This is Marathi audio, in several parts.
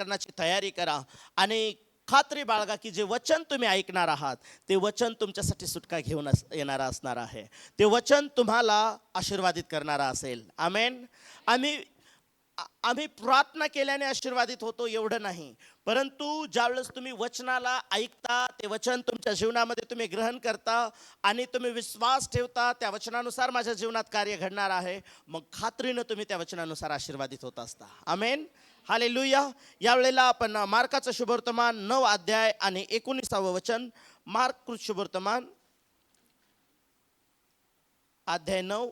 करण्याची तयारी करा आणि खात्री बाळगा की जे वचन तुम्ही ऐकणार आहात ते वचन तुमच्यासाठी सुटका घेऊन येणारा असणार आहे. ते वचन तुम्हाला आशीर्वादित करणारा असेल. आमेन. आम्ही आम्ही प्रार्थना केल्याने आशीर्वादित होतो एवढं नाही, परंतु ज्यावेळेस तुम्ही वचनाला ऐकता, ते वचन तुमच्या जीवनामध्ये तुम्ही ग्रहण करता आणि तुम्ही विश्वास ठेवता त्या वचनानुसार माझ्या जीवनात कार्य घडणार आहे, मग खात्रीनं तुम्ही त्या वचनानुसार आशीर्वादित होत असता. आमेन. हालेलुया. यावेळेला आपण मार्काचं शुभवर्तमान 9 अध्याय आणि 19 वचन. मार्क शुभवर्तमान अध्याय 9.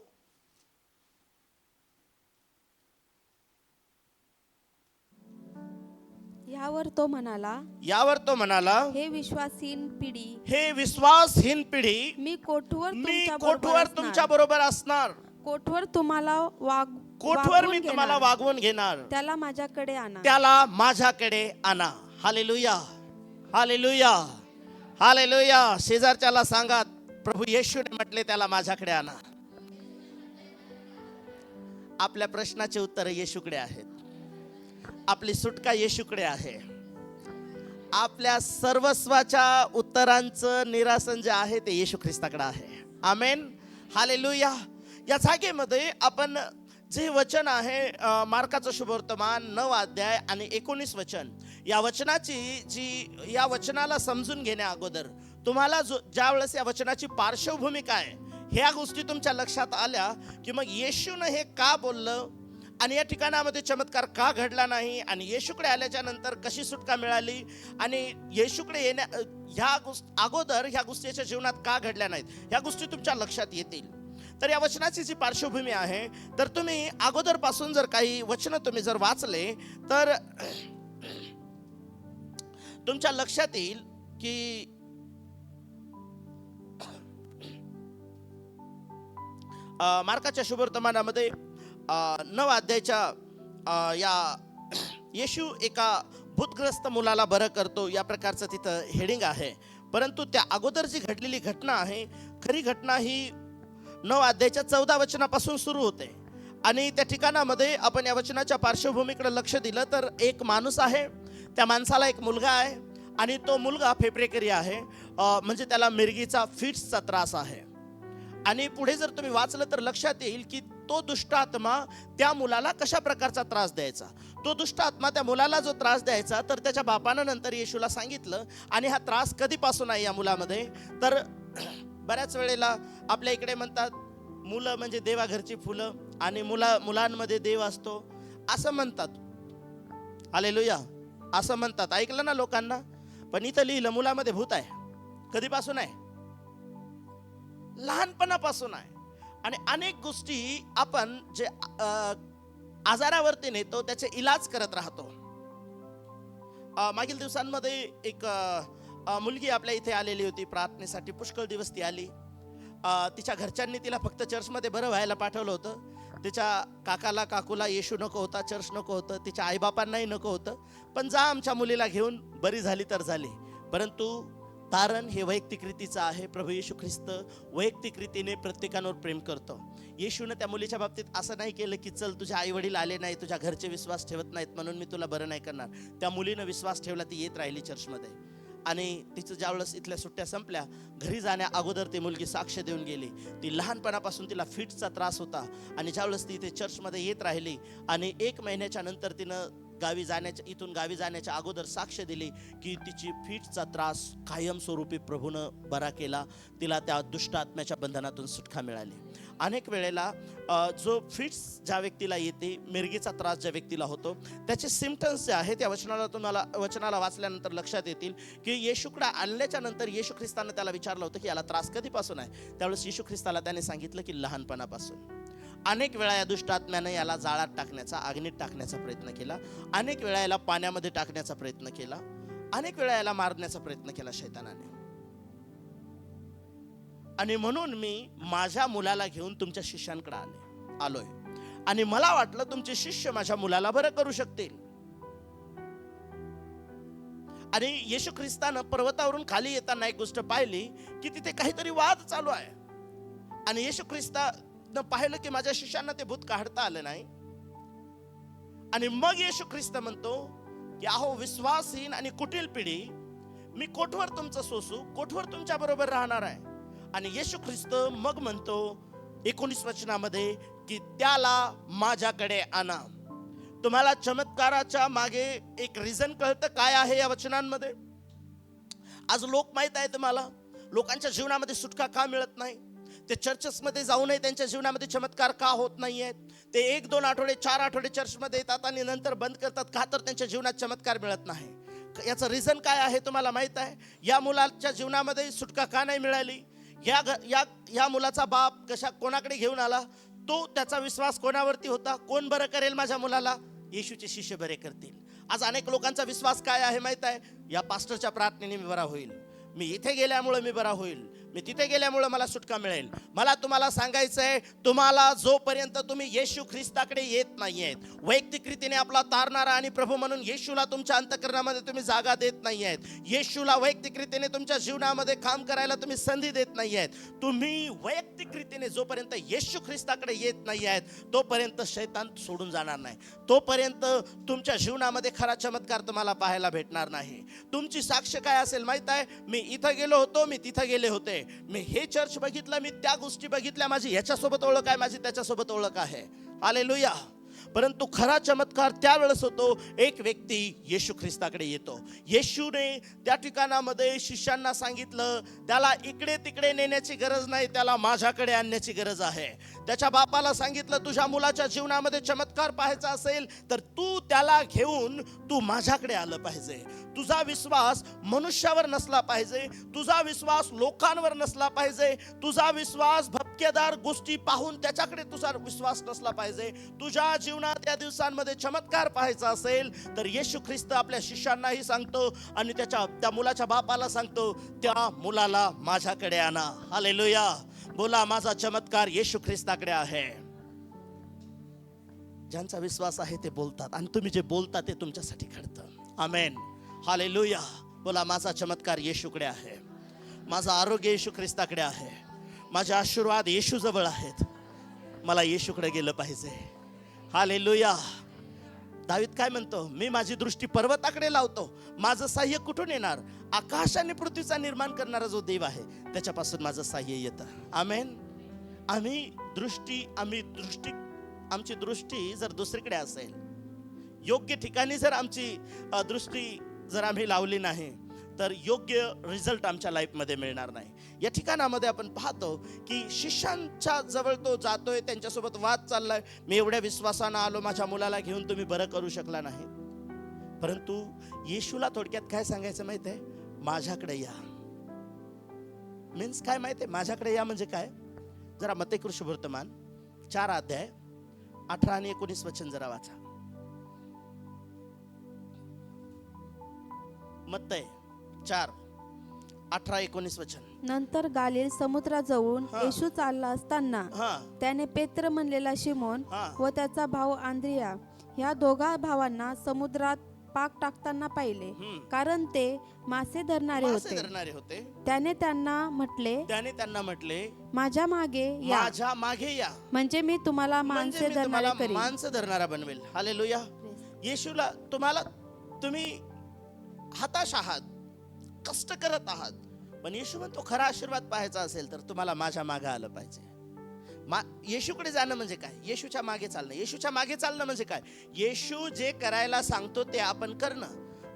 यावर तो म्हणाला, हे विश्वासहीन पिढी, मी कोठवर तुमच्या बरोबर असणार, कोठवर तुम्हाला कोठवर मी तुम्हाला वागवून घेणार, त्याला माझ्याकडे आणा. हालेलुया. हालेलुया. हालेलुया. शेजारच्याला सांगा, प्रभू येशूने म्हटले त्याला माझ्याकडे आणा. आपल्या प्रश्नाचे उत्तर येशूकडे आहेत. आपली सुटका येशूकडे आहे. आपल्या सर्वस्वाच्या उत्तरांचं निरासन जे आहे ते येशू ख्रिस्ताकडे आहे. आमेन. हालेलुया. या जागेमध्ये आपण जे वचन आहे मार्काचं शुभवर्तमान 9 अध्याय आणि 19 वचन, या वचनाला समजून घेण्या अगोदर तुम्हाला ज्या वेळेस या वचनाची पार्श्वभूमी काय ह्या गोष्टी तुमच्या लक्षात आल्या की मग येशूनं हे का बोललं आणि या ठिकाणामध्ये चमत्कार का घडला नाही आणि येशूकडे आल्याच्या नंतर कशी सुटका मिळाली आणि येशूकडे ह्या अगोदर ह्या गोष्टीच्या जीवनात का घडल्या नाहीत, ह्या गोष्टी तुमच्या लक्षात येतील. तर या वचनाची जी पार्श्वभूमी आहे, तर तुम्ही अगोदरपासून जर काही वचन तुम्ही जर वाचले तर तुमच्या लक्षात येईल की मार्काच्या शुभवर्तमानामध्ये 9 अध्यायाच्या या येशू एका भूतग्रस्त मुलाला बरं करतो या प्रकारचं तिथं हेडिंग आहे. परंतु त्या अगोदर जी घडलेली घटना आहे, खरी घटना ही 9 अध्यायाच्या 14 वचनापासून सुरू होते आणि त्या ठिकाणामध्ये आपण या वचनाच्या पार्श्वभूमीकडे लक्ष दिलं तर एक माणूस आहे, त्या माणसाला एक मुलगा आहे आणि तो मुलगा फेप्रेकरी आहे, म्हणजे त्याला मिरगीचा फिट्सचा त्रास आहे. आणि पुढे जर तुम्ही वाचलं तर लक्षात येईल की तो दुष्ट आत्मा त्या मुलाला कशा प्रकारचा त्रास द्यायचा. तो दुष्ट आत्मा त्या मुलाला जो त्रास द्यायचा, तर त्याच्या बापानं नंतर येशूला सांगितलं. आणि हा त्रास कधीपासून आहे या मुलामध्ये, तर बऱ्याच वेळेला आपल्या इकडे म्हणतात मुलं म्हणजे देवाघरची फुलं आणि मुलांमध्ये देव असतो असं म्हणतात. हालेलुया. असं म्हणतात, ऐकलं ना लोकांना. पण इथं लिहिलं मुलामध्ये भूत आहे. कधीपासून आहे? लहानपणापासून आहे. आणि अनेक गोष्टी आपण जे आजारावरती नेतो त्याचे इलाज करत राहतो. मागील दिवसांमध्ये एक मुलगी आपल्या इथे आलेली होती प्रार्थनेसाठी. पुष्कळ दिवस ती आली. तिच्या घरच्यांनी तिला फक्त चर्चमध्ये बरं व्हायला पाठवलं होतं. तिच्या काकूला येशू नको होता, चर्च नको होतं, तिच्या आईबापांनाही नको होतं. पण जा आमच्या मुलीला घेऊन, बरी झाली तर झाली. परंतु तारण हे वैयक्तिक रीतीचं आहे. प्रभू येशू ख्रिस्त वैयक्तिक रीतीने प्रत्येकावर प्रेम करतो. येशूनं त्या मुलीच्या बाबतीत असं नाही केलं की चल तुझे आई वडील आले नाही, तुझ्या घरचे विश्वास ठेवत नाहीत म्हणून मी तुला बरं नाही करणार. त्या मुलीनं विश्वास ठेवला, ती येत राहिली चर्चमध्ये. आणि तिचं ज्यावेळेस इथल्या सुट्ट्या संपल्या, घरी जाण्या अगोदर ती मुलगी साक्ष देऊन गेली. ती लहानपणापासून तिला फिट्सचा त्रास होता आणि ज्यावेळेस ती इथे चर्चमध्ये येत राहिली आणि 1 महिन्याच्या नंतर तिनं इथून गावी जाण्याच्या अगोदर साक्ष दिली की तिची फिट्सचा त्रास कायमस्वरूपी प्रभूनं बरा केला. तिला त्या दुष्ट आत्म्याच्या बंधनातून सुटका मिळाली. अनेक वेळेला जो फिट्स ज्या व्यक्तीला येते, मिरगीचा त्रास ज्या व्यक्तीला होतो, त्याचे सिम्पटम्स जे आहेत त्या वचनाला वाचल्यानंतर लक्षात येतील की येशूकडे आणल्याच्या नंतर येशू ख्रिस्तानं त्याला विचारलं होतं की याला त्रास कधीपासून आहे. त्यावेळेस येशू ख्रिस्ताला त्याने सांगितलं की लहानपणापासून. अनेक वेळा या दुष्ट आत्म्यानं याला जाळात टाकण्याचा, अग्नीत टाकण्याचा प्रयत्न केला. अनेक वेळा याला पाण्यामध्ये टाकण्याचा प्रयत्न केला. अनेक वेळा याला मारण्याचा प्रयत्न केला शैतानाने. आणि म्हणून मी माझ्या मुलाला घेऊन तुमच्या शिष्यांकडे आलोय आणि मला वाटलं तुमचे शिष्य माझ्या मुलाला बरं करू शकतील. आणि येशू ख्रिस्तानं पर्वतावरून खाली येताना एक गोष्ट पाहिली की तिथे काहीतरी वाद चालू आहे. आणि येशू ख्रिस्तानं पाहिलं की माझ्या शिष्यांना ते भूत काढता आलं नाही. आणि मग येशू ख्रिस्त म्हणतो की अहो विश्वासहीन आणि कुटील पिढी, मी कोठवर तुमचं सोसू, कोठवर तुमच्या बरोबर राहणार आहे. आणि येशू ख्रिस्त मग म्हणतो 19 वचनामध्ये की त्याला माझ्याकडे आणा. तुम्हाला चमत्काराच्या मागे एक रिझन कळतं काय आहे या वचनांमध्ये? आज लोक माहित आहे तुम्हाला, लोकांच्या जीवनामध्ये सुटका का मिळत नाही? ते चर्चेसमध्ये जाऊनही त्यांच्या जीवनामध्ये चमत्कार का होत नाहीयेत? ते 1-2 आठवडे 4 आठवडे चर्चमध्ये येतात आणि नंतर बंद करतात. का तर त्यांच्या जीवनात चमत्कार मिळत नाही. याचं रिझन काय आहे तुम्हाला माहित आहे? या मुलाच्या जीवनामध्ये सुटका का नाही मिळाली? या मुलाचा बाप कोणाकडे घेऊन आला? तो त्याचा विश्वास कोणावरती होता? कोण बरं करेल माझ्या मुलाला? येशूचे शिष्य बरे करतील. आज अनेक लोकांचा विश्वास काय आहे माहित आहे? या पास्टरच्या प्रार्थनेने मी बरा होईल, मी इथे गेल्यामुळे मी बरा होईल, मी तिथे गेल्यामुळे मला सुटका मिळेल. मला तुम्हाला सांगायचंय, तुम्हाला जोपर्यंत तुम्ही येशू ख्रिस्ताकडे येत नाहीयेत, वैयक्तिक रीतीने आपला तारणारा आणि प्रभू म्हणून येशूला तुमच्या अंतःकरणामध्ये तुम्ही जागा देत नाहीयेत, येशूला वैयक्तिक रीतीने तुमच्या जीवनामध्ये काम करायला तुम्ही संधी देत नाहीयेत, तुम्ही वैयक्तिक रीतीने जोपर्यंत येशू ख्रिस्ताकडे येत नाहीयेत, तोपर्यंत शैतान सोडून जाणार नाही. तोपर्यंत तुमच्या जीवनामध्ये खरा चमत्कार तुम्हाला पाहायला भेटणार नाही. तुमची साक्ष काय असेल माहित आहे? मी इथं गेलो होतो, मी तिथं गेले होते, मी हे चर्च बघितलं, मी त्या गोष्टी बघितल्या, माझी याच्यासोबत ओळख आहे, माझी त्याच्यासोबत ओळख आहे. हालेलुया. परंतु खरा चमत्कार त्यावेळेस होतो, एक व्यक्ती येशू ख्रिस्ताकडे येतो. येशूने त्या ठिकाणामध्ये शिष्यांना सांगितलं, त्याला इकडे तिकडे नेण्याची गरज नाही, त्याला माझ्याकडे आणण्याची गरज आहे. त्याच्या बापाला सांगितलं, तुझ्या मुलाच्या जीवनामध्ये चमत्कार पाहायचा असेल तर तू त्याला घेऊन तू माझ्याकडे आलं पाहिजे. तुझा विश्वास मनुष्यावर नसला पाहिजे, तुझा विश्वास लोकांवर नसला पाहिजे, तुझा विश्वास भपकेदार गोष्टी पाहून त्याच्याकडे तुझा विश्वास नसला पाहिजे. तुझ्या जीवनात या दिवसांमध्ये चमत्कार पाहायचा असेल तर येशू ख्रिस्त आपल्या शिष्यांनाही सांगतो आणि त्या मुलाच्या बापाला सांगतो, त्या मुलाला माझ्याकडे आणा. हालेलुया. बोला, माझा चमत्कार येशू ख्रिस्ताकडे आहे. ज्यांचा विश्वास आहे ते बोलतात आणि तुम्ही जे बोलता ते तुमच्यासाठी घडतं. आमेन. हालेलुया. बोला, माझा चमत्कार येशूकडे आहे, माझं आरोग्य येशू ख्रिस्ताकडे आहे, माझे आशीर्वाद येशू जवळ आहेत, मला येशूकडे गेलं पाहिजे. हालेलुया. दावीद काय म्हणतो? मी माझी दृष्टी पर्वताकडे लावतो, माझं साह्य कुठून येणार? आकाश आणि पृथ्वीचा निर्माण करणारा जो देव आहे त्याच्यापासून माझं साह्य येतं. आमेन. आमची दृष्टी जर दुसरीकडे असेल, योग्य ठिकाणी जर आमची दृष्टी जर आम्ही लावली नाही तर योग्य रिझल्ट आमच्या लाईफमध्ये मिळणार नाही. या ठिकाणामध्ये आपण पाहतो की शिष्यांच्या जवळ तो जातोय, त्यांच्यासोबत वाद चाललाय. मी एवढ्या विश्वासानं आलो, माझ्या मुलाला घेऊन तुम्ही बरं करू शकला नाही. परंतु येशूला थोडक्यात काय सांगायचं माहित आहे? माझ्याकडे या. मीन्स काय माहित आहे? माझ्याकडे या म्हणजे काय? जरा मत्तेय सुवर्तमान 4 अध्याय 18 आणि 19 वचन जरा वाचा. मत्तेय 4 18-19 वचन. नंतर गालिल समुद्राजवळून येशू चालला असताना त्याने पेत्र म्हणलेला शिमोन व त्याचा भाऊ आंद्रिया ह्या दोघा भावांना समुद्रात पाक टाकताना पाहिले, कारण ते मासे धरणारे होते. त्याने त्यांना म्हटले, माझ्या मागे या, म्हणजे मी तुम्हाला माणसे धरणारा बनवेल. हालेलुया. येशूला तुम्ही हताश आहात, कष्ट करत आहात, पण येशू म्हणतो खरा आशीर्वाद पाहायचा असेल तर तुम्हाला माझ्या मागे आलं पाहिजे. येशूकडे जाणं म्हणजे काय? येशूच्या मागे चालणं. येशूच्या मागे चालणं म्हणजे काय? येशू जे करायला सांगतो ते आपण करणं.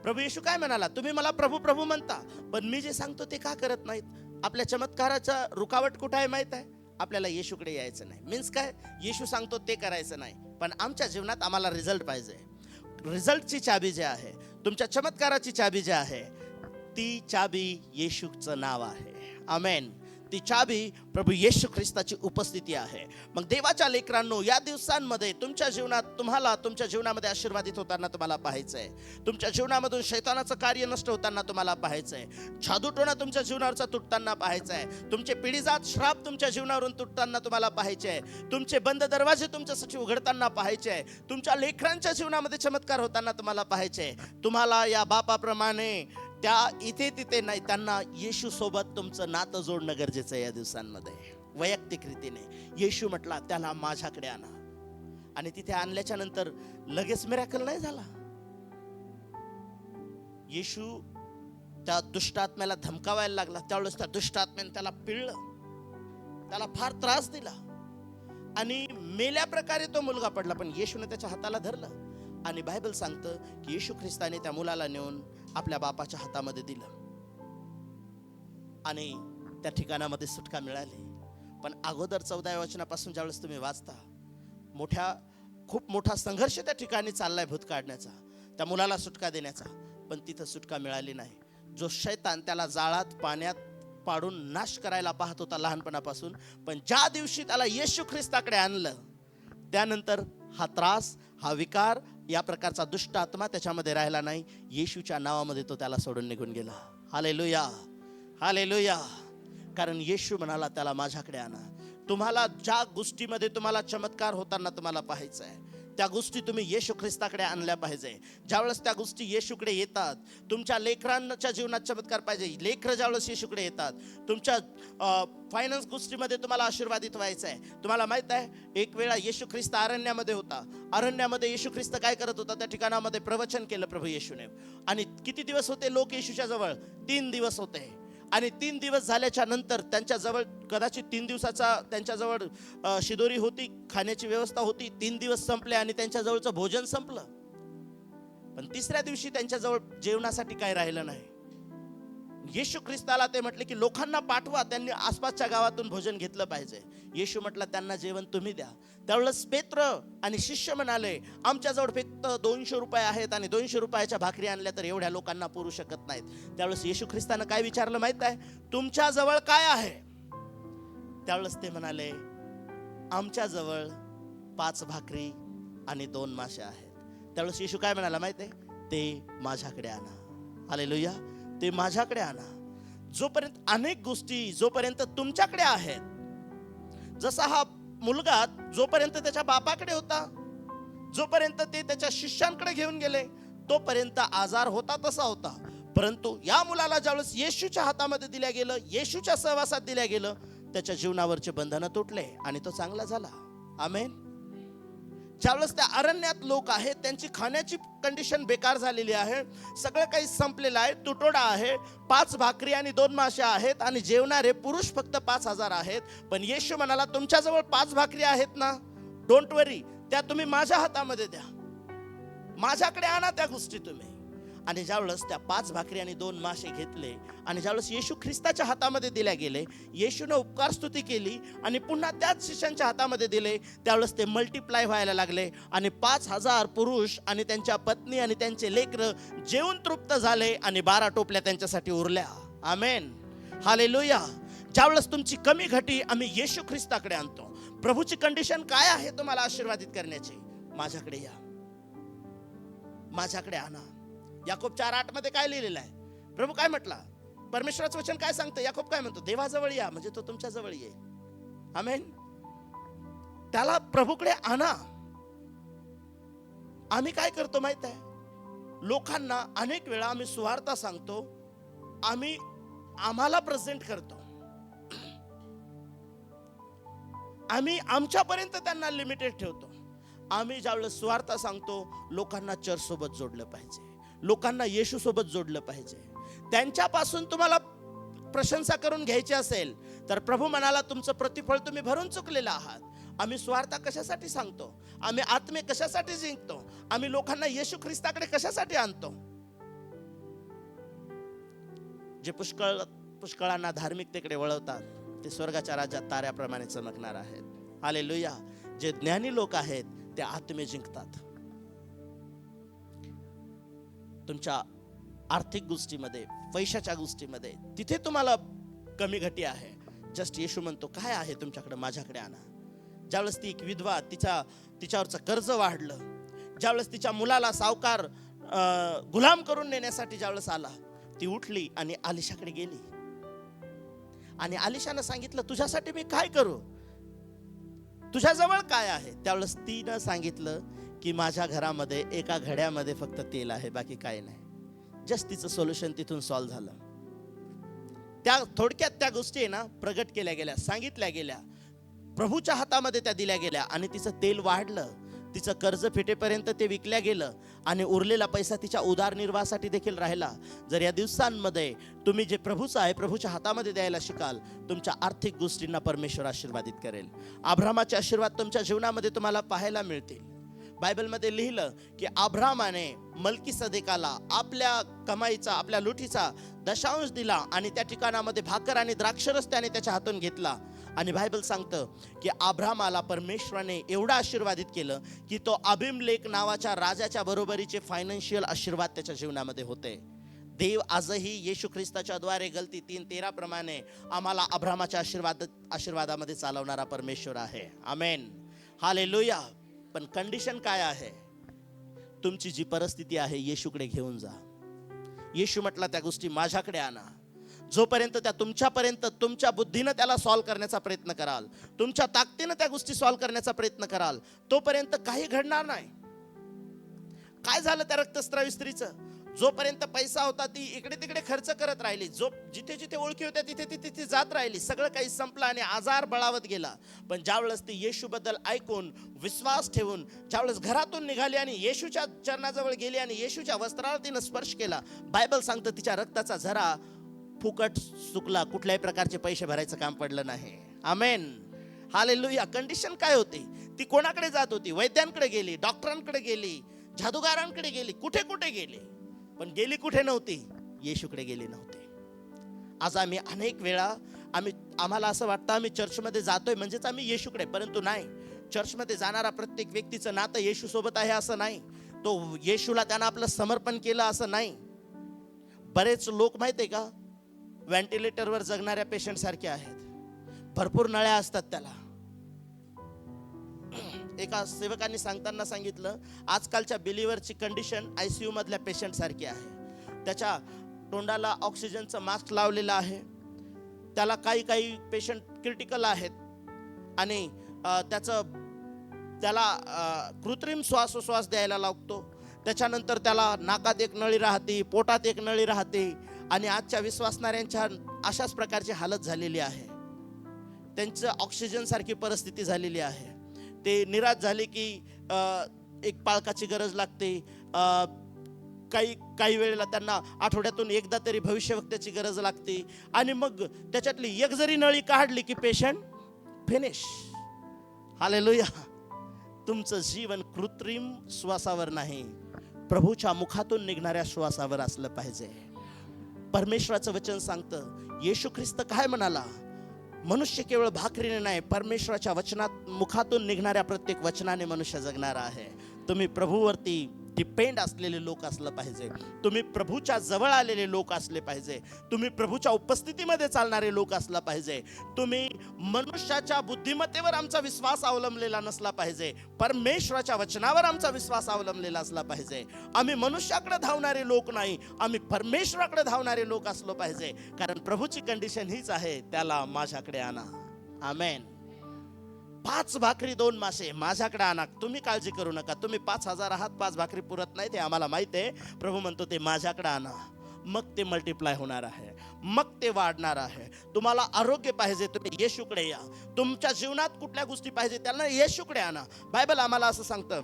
प्रभू येशू काय म्हणाला? तुम्ही मला प्रभू प्रभू म्हणता, पण मी जे सांगतो ते का करत नाहीत? आपल्या चमत्काराचा रुकावट कुठं आहे माहित आहे? आपल्याला येशूकडे यायचं नाही. मीन्स काय? येशू सांगतो ते करायचं नाही, पण आमच्या जीवनात आम्हाला रिझल्ट पाहिजे. रिझल्टची चाबी जी आहे, तुमच्या चमत्काराची चाबी जी आहे, ती चाबी येशूचं नाव आहे. आमेन. ती चाबी प्रभू येशू ख्रिस्ताची उपस्थिती आहे. मग देवाच्या लेकरांनो, या दिवसांमध्ये तुमच्या जीवनात तुमच्या जीवनामध्ये आशीर्वादित होताना तुम्हाला पाहायचंय. तुमच्या जीवनामधून शैतानाचं कार्य नष्ट होताना तुम्हाला पाहायचंय. जादूटोणा तुमच्या जीवनावरचा तुटताना पाहायचंय. तुमचे पिढीजात श्राप तुमच्या जीवनावरून तुटताना तुम्हाला पाहायचे. तुमचे बंद दरवाजे तुमच्यासाठी उघडताना पाहायचे. तुमच्या लेकरांच्या जीवनामध्ये चमत्कार होताना तुम्हाला पाहायचे. तुम्हाला या बापाप्रमाणे त्या इथे तिथे नाही, त्यांना येशू सोबत तुमचं नातं जोडणं गरजेचं आहे. या दिवसांमध्ये वैयक्तिक रीतीने येशू म्हटला, त्याला माझ्याकडे आणा. आणि तिथे आणल्याच्या नंतर लगेच मिराकल नाही झाला. येशू त्या दुष्ट आत्म्याला धमकावायला लागला. त्यावेळेस त्या दुष्ट आत्म्याने त्याला पिळलं, त्याला फार त्रास दिला आणि मेल्या प्रकारे तो मुलगा पडला. पण येशूने त्याच्या हाताला धरलं आणि बायबल सांगतं की येशू ख्रिस्ताने त्या मुलाला नेऊन आपल्या बापाच्या हातामध्ये दिलं आणि त्या ठिकाणामध्ये सुटका मिळाली. पण अगोदर 14व्या वचनापासून ज्यावेळेस तुम्ही वाचता, खूप मोठा संघर्ष त्या ठिकाणी चाललाय भूत काढण्याचा, त्या मुलाला सुटका देण्याचा, पण तिथं सुटका मिळाली नाही. जो शैतान त्याला जाळात पाण्यात पाडून नाश करायला पाहत होता लहानपणापासून, पण ज्या दिवशी त्याला येशू ख्रिस्ताकडे आणलं त्यानंतर हा त्रास, हा विकार, या प्रकारचा दुष्ट आत्मा त्याच्यामध्ये राहिला नाही. येशूच्या नावामध्ये तो त्याला सोडून निघून गेला. Hallelujah, hallelujah. कारण येशू म्हणाला त्याला माझ्याकडे आणा. तुम्हाला ज्या गोष्टीमध्ये तुम्हाला चमत्कार होताना तुम्हाला पाहायचं आहे, त्या गोष्टी तुम्ही येशू ख्रिस्ताकडे आणल्या पाहिजे. ज्यावेळेस त्या गोष्टी येशूकडे येतात, तुमच्या लेकरांच्या जीवनात चमत्कार पाहिजे. लेकरं ज्यावेळेस येशूकडे येतात, तुमच्या फायनान्स गोष्टीमध्ये तुम्हाला आशीर्वादित व्हायचं आहे. तुम्हाला माहित आहे, एक वेळा येशू ख्रिस्त अरण्यामध्ये होता. अरण्यामध्ये येशू ख्रिस्त काय करत होता? त्या ठिकाणामध्ये प्रवचन केलं प्रभू येशूने. आणि किती दिवस होते लोक येशूच्या जवळ? 3 दिवस होते. आणि 3 दिवस झाल्याच्या नंतर त्यांच्याजवळ कदाचित 3 दिवसाचा त्यांच्याजवळ शिदोरी होती, खाण्याची व्यवस्था होती. 3 दिवस संपले आणि त्यांच्याजवळचं भोजन संपलं. पण 3ऱ्या दिवशी त्यांच्याजवळ जेवणासाठी काय राहिलं नाही. येशू ख्रिस्ताला ते म्हटले की लोकांना पाठवा, त्यांनी आसपासच्या गावातून भोजन घेतलं पाहिजे. येशू म्हटलं त्यांना जेवण तुम्ही द्या. त्यावेळेस पेत्र आणि शिष्य म्हणाले, आमच्याजवळ फक्त 200 रुपये आहेत आणि 200 रुपयाच्या भाकरी आणल्या तर एवढ्या लोकांना पुरू शकत नाहीत. त्यावेळेस येशू ख्रिस्तानं काय विचारलं माहित आहे? तुमच्याजवळ काय आहे? त्यावेळेस ते म्हणाले, आमच्याजवळ 5 भाकरी आणि 2 मासे आहेत. त्यावेळेस येशू काय म्हणाला माहित आहे? ते माझ्याकडे आणा. हालेलुया, ते माझ्याकडे आणा. जोपर्यंत अनेक गोष्टी जोपर्यंत तुमच्याकडे आहेत, जसा हा मुलगा जोपर्यंत त्याच्या बापाकडे होता, जोपर्यंत ते त्याच्या शिष्यांकडे घेऊन गेले, तोपर्यंत आजार होता तसा होता. परंतु या मुलाला ज्यावेळेस येशूच्या हातामध्ये दिल्या गेलं, येशूच्या सहवासात दिल्या गेलं, त्याच्या जीवनावरचे बंधनं तुटले आणि तो चांगला झाला. आमेन. ज्यावेळेस त्या अरण्यात लोक आहेत, त्यांची खाण्याची कंडिशन बेकार झालेली आहे, सगळं काही संपलेलं आहे, तुटोडा आहे. 5 भाकरी आणि 2 मासे आहेत आणि जेवणारे पुरुष फक्त 5000 आहेत. पण येशू म्हणाला, तुमच्याजवळ 5 भाकरी आहेत ना, डोंट वरी, त्या तुम्ही माझ्या हातामध्ये द्या, माझ्याकडे आणा त्या गोष्टी तुम्ही. आणि ज्यावेळेस त्या 5 भाकरी आणि 2 मासे घेतले आणि ज्यावेळेस येशू ख्रिस्ताच्या हातामध्ये दिल्या गेले, येशूने उपकार स्तुती केली आणि पुन्हा त्याच शिष्यांच्या हातामध्ये दिले, त्यावेळेस ते मल्टिप्लाय व्हायला लागले आणि 5000 पुरुष आणि त्यांच्या पत्नी आणि त्यांचे लेकरं जेवून तृप्त झाले आणि 12 टोपल्या त्यांच्यासाठी उरल्या. आमेन, हालेलुया. ज्यावेळेस तुमची कमी घटी आम्ही येशू ख्रिस्ताकडे आणतो. प्रभूची कंडिशन काय आहे तुम्हाला आशीर्वादित करण्याची? माझ्याकडे या, माझ्याकडे आणा. याकोब 4:8 मध्ये काय लिहिलेलं आहे? प्रभू काय म्हटला? परमेश्वराचं वचन काय सांगतं? याकोब काय म्हणतो? देवाजवळ या म्हणजे तो तुमच्या जवळ येईल. आमेन. त्याला प्रभूकडे आणा. आम्ही काय करतो माहित आहे? लोकांना अनेक वेळा आम्ही सुवार्ता सांगतो, आम्हाला प्रेझेंट करतो, आम्ही आमच्यापर्यंत त्यांना लिमिटेड ठेवतो. आम्ही ज्यावेळेस सुवार्ता सांगतो, लोकांना चर्च सोबत जोडलं पाहिजे, लोकांना येशू सोबत जोडलं पाहिजे. त्यांच्यापासून तुम्हाला प्रशंसा करून घ्यायची असेल तर प्रभू म्हणाला, तुमचं प्रतिफळ तुम्ही भरून चुकलेलं आहात. आम्ही स्वार्थ कशासाठी सांगतो? आम्ही आत्मे कशासाठी जिंकतो? आम्ही लोकांना येशू ख्रिस्ताकडे कशासाठी आणतो? जे पुष्कळांना धार्मिकतेकडे वळवतात ते स्वर्गाच्या राज्यात ताऱ्याप्रमाणे चमकणार आहेत. हालेलुया. जे ज्ञानी लोक आहेत ते आत्मे जिंकतात. तुमच्या आर्थिक गोष्टीमध्ये, पैशाच्या गोष्टीमध्ये, तिथे तुम्हाला कमी घटी आहे. जस्ट येशू म्हणतो, काय आहे तुमच्याकडे? माझ्याकडे आणा. ज्यावेळेस ती एक विधवा, तिच्यावरचं कर्ज वाढलं, ज्यावेळेस तिच्या मुलाला सावकार गुलाम करून नेण्यासाठी ज्यावेळेस आला, ती उठली आणि आलिशाकडे गेली आणि आलिशानं सांगितलं, तुझ्यासाठी मी काय करू? तुझ्याजवळ काय आहे? त्यावेळेस तिनं सांगितलं की माझ्या घरामध्ये एका घड्यामध्ये फक्त तेल आहे, बाकी काय नाही. जस्ट तिचं सोल्युशन तिथून सॉल्व्ह झालं. त्या थोडक्यात त्या गोष्टी आहे ना, प्रगट केल्या गेल्या, सांगितल्या गेल्या, प्रभूच्या हातामध्ये त्या दिल्या गेल्या आणि तिचं तेल वाढलं. तिचं कर्ज फिटेपर्यंत ते विकल्या गेलं आणि उरलेला पैसा तिच्या उदरनिर्वाहासाठी देखील राहिला. जर या दिवसांमध्ये तुम्ही जे प्रभूचं आहे, प्रभूच्या हातामध्ये द्यायला शिकाल, तुमच्या आर्थिक गोष्टींना परमेश्वर आशीर्वादित करेल. अब्रामाचे आशीर्वाद तुमच्या जीवनामध्ये तुम्हाला पाहायला मिळतील. बायबलमध्ये लिहिलं की अब्रामाने मल्कीसदेकाला आपल्या कमाईचा, आपल्या लुटीचा दशांश दिला आणि त्या ठिकाणामध्ये भाकर आणि द्राक्षरस त्याने त्याच्या हातून घेतला. आणि बायबल सांगतं की अब्रामाला परमेश्वराने एवढा आशीर्वादित केलं की तो अबिमलेक नावाच्या राजाच्या बरोबरीचे फायनान्शियल आशीर्वाद त्याच्या जीवनामध्ये होते. देव आजही येशू ख्रिस्ताच्या द्वारे गलती 3:13 प्रमाणे आम्हाला अब्रामाच्या आशीर्वादामध्ये चालवणारा परमेश्वर आहे. आमेन, हालेलुया. पण कंडिशन काय आहे? तुमची जी परिस्थिती आहे येशूकडे घेऊन जा. येशू म्हटला त्या गोष्टी माझ्याकडे आणा. जोपर्यंत त्या तुमच्यापर्यंत तुमच्या बुद्धीनं त्याला सॉल्व्ह करण्याचा प्रयत्न कराल, तुमच्या ताकदीनं त्या गोष्टी सॉल्व्ह करण्याचा प्रयत्न कराल, तोपर्यंत काही घडणार नाही. काय झालं त्या रक्तस्रावी स्त्रीचं? जोपर्यंत पैसा होता ती इकडे तिकडे खर्च करत राहिली, जिथे जिथे ओळखी होत्या तिथे तिथे जात राहिली. सगळं काही संपलं आणि आजार बळावत गेला. पण ज्यावेळेस ती येशूबद्दल ऐकून, विश्वास ठेवून ज्यावेळेस घरातून निघाली आणि येशूच्या चरणाजवळ गेली आणि येशूच्या वस्त्राला तिनं स्पर्श केला, बायबल सांगतं तिच्या रक्ताचा झरा फुकट सुकला. कुठल्याही प्रकारचे पैसे भरायचं काम पडलं नाही. आमेन, हालेलुया. कंडिशन काय होती? ती कोणाकडे जात होती? वैद्यांकडे गेली, डॉक्टरांकडे गेली, जादूगारांकडे गेली, कुठे कुठे गेली, पण गेली कुठे नव्हती? येशूकडे गेली नव्हती. आज आम्ही अनेक वेळा आम्हाला असं वाटतं आम्ही चर्चमध्ये जातोय म्हणजेच आम्ही येशूकडे, परंतु नाही. चर्चमध्ये जाणारा प्रत्येक व्यक्तीचं नातं येशू सोबत आहे असं नाही. तो येशूला त्यानं आपलं समर्पण केलं असं नाही. बरेच लोक माहिती आहे का, व्हेंटिलेटरवर जगणाऱ्या पेशंट सारखे आहेत. भरपूर नळ्या असतात त्याला. एका सेवकांनी सांगताना सांगितलं, आजकालच्या बिलीवरची कंडिशन ICU मधल्या पेशंट सारखी आहे. त्याच्या तोंडाला ऑक्सिजनचं मास्क लावलेलं आहे. त्याला काही पेशंट क्रिटिकल आहेत आणि त्याला कृत्रिम श्वास द्यायला लागतो. त्याच्यानंतर त्याला नाकात एक नळी राहते, पोटात एक नळी राहते आणि आजच्या विश्वासणाऱ्यांच्या अशाच प्रकारची हालत झालेली आहे. त्यांचं ऑक्सिजन सारखी परिस्थिती झालेली आहे. ते निराश झाले की एक पाळकाची गरज लागते. काही वेळेला त्यांना आठवड्यातून एकदा तरी भविष्यवक्त्याची गरज लागते आणि मग त्याच्यातली एक जरी नळी काढली की पेशंट फिनिश. हालेलुया. तुमचं जीवन कृत्रिम श्वासावर नाही, प्रभूच्या मुखातून निघणाऱ्या श्वासावर असलं पाहिजे. परमेश्वराचं वचन सांगतं, येशू ख्रिस्त काय म्हणाला? मनुष्य केवळ भाकरीने नाही, परमेश्वराच्या वचनात मुखातून निघणाऱ्या प्रत्येक वचनाने मनुष्य जगणारा आहे. तुम्ही प्रभूवरती डिपेंड असलेले लोक असलं पाहिजे. तुम्ही प्रभूच्या जवळ आलेले लोक असले पाहिजे. तुम्ही प्रभूच्या उपस्थितीमध्ये चालणारे लोक असला पाहिजे. तुम्ही मनुष्याच्या बुद्धिमत्तेवर आमचा विश्वास अवलंबलेला नसला पाहिजे. परमेश्वराच्या वचनावर आमचा विश्वास अवलंबलेला असला पाहिजे. आम्ही मनुष्याकडे धावणारे लोक नाही, आम्ही परमेश्वराकडे धावणारे लोक असलो पाहिजे. कारण प्रभूची कंडिशन हीच आहे, त्याला माझ्याकडे आणा. आमेन. 5 भाकरी 2 मासे माझ्याकडे आणा. तुम्ही काळजी करू नका. तुम्ही 5,000 आहात, 5 भाकरी पुरत नाही, ते आम्हाला माहिती आहे. प्रभू म्हणतो ते माझ्याकडे आणा. मग ते मल्टिप्लाय होणार आहे, मग ते वाढणार आहे. तुम्हाला आरोग्य पाहिजे, तुम्ही येशूकडे या. तुमच्या जीवनात कुठल्या गोष्टी पाहिजे त्यांना येशूकडे आणा. बायबल आम्हाला असं सांगतं,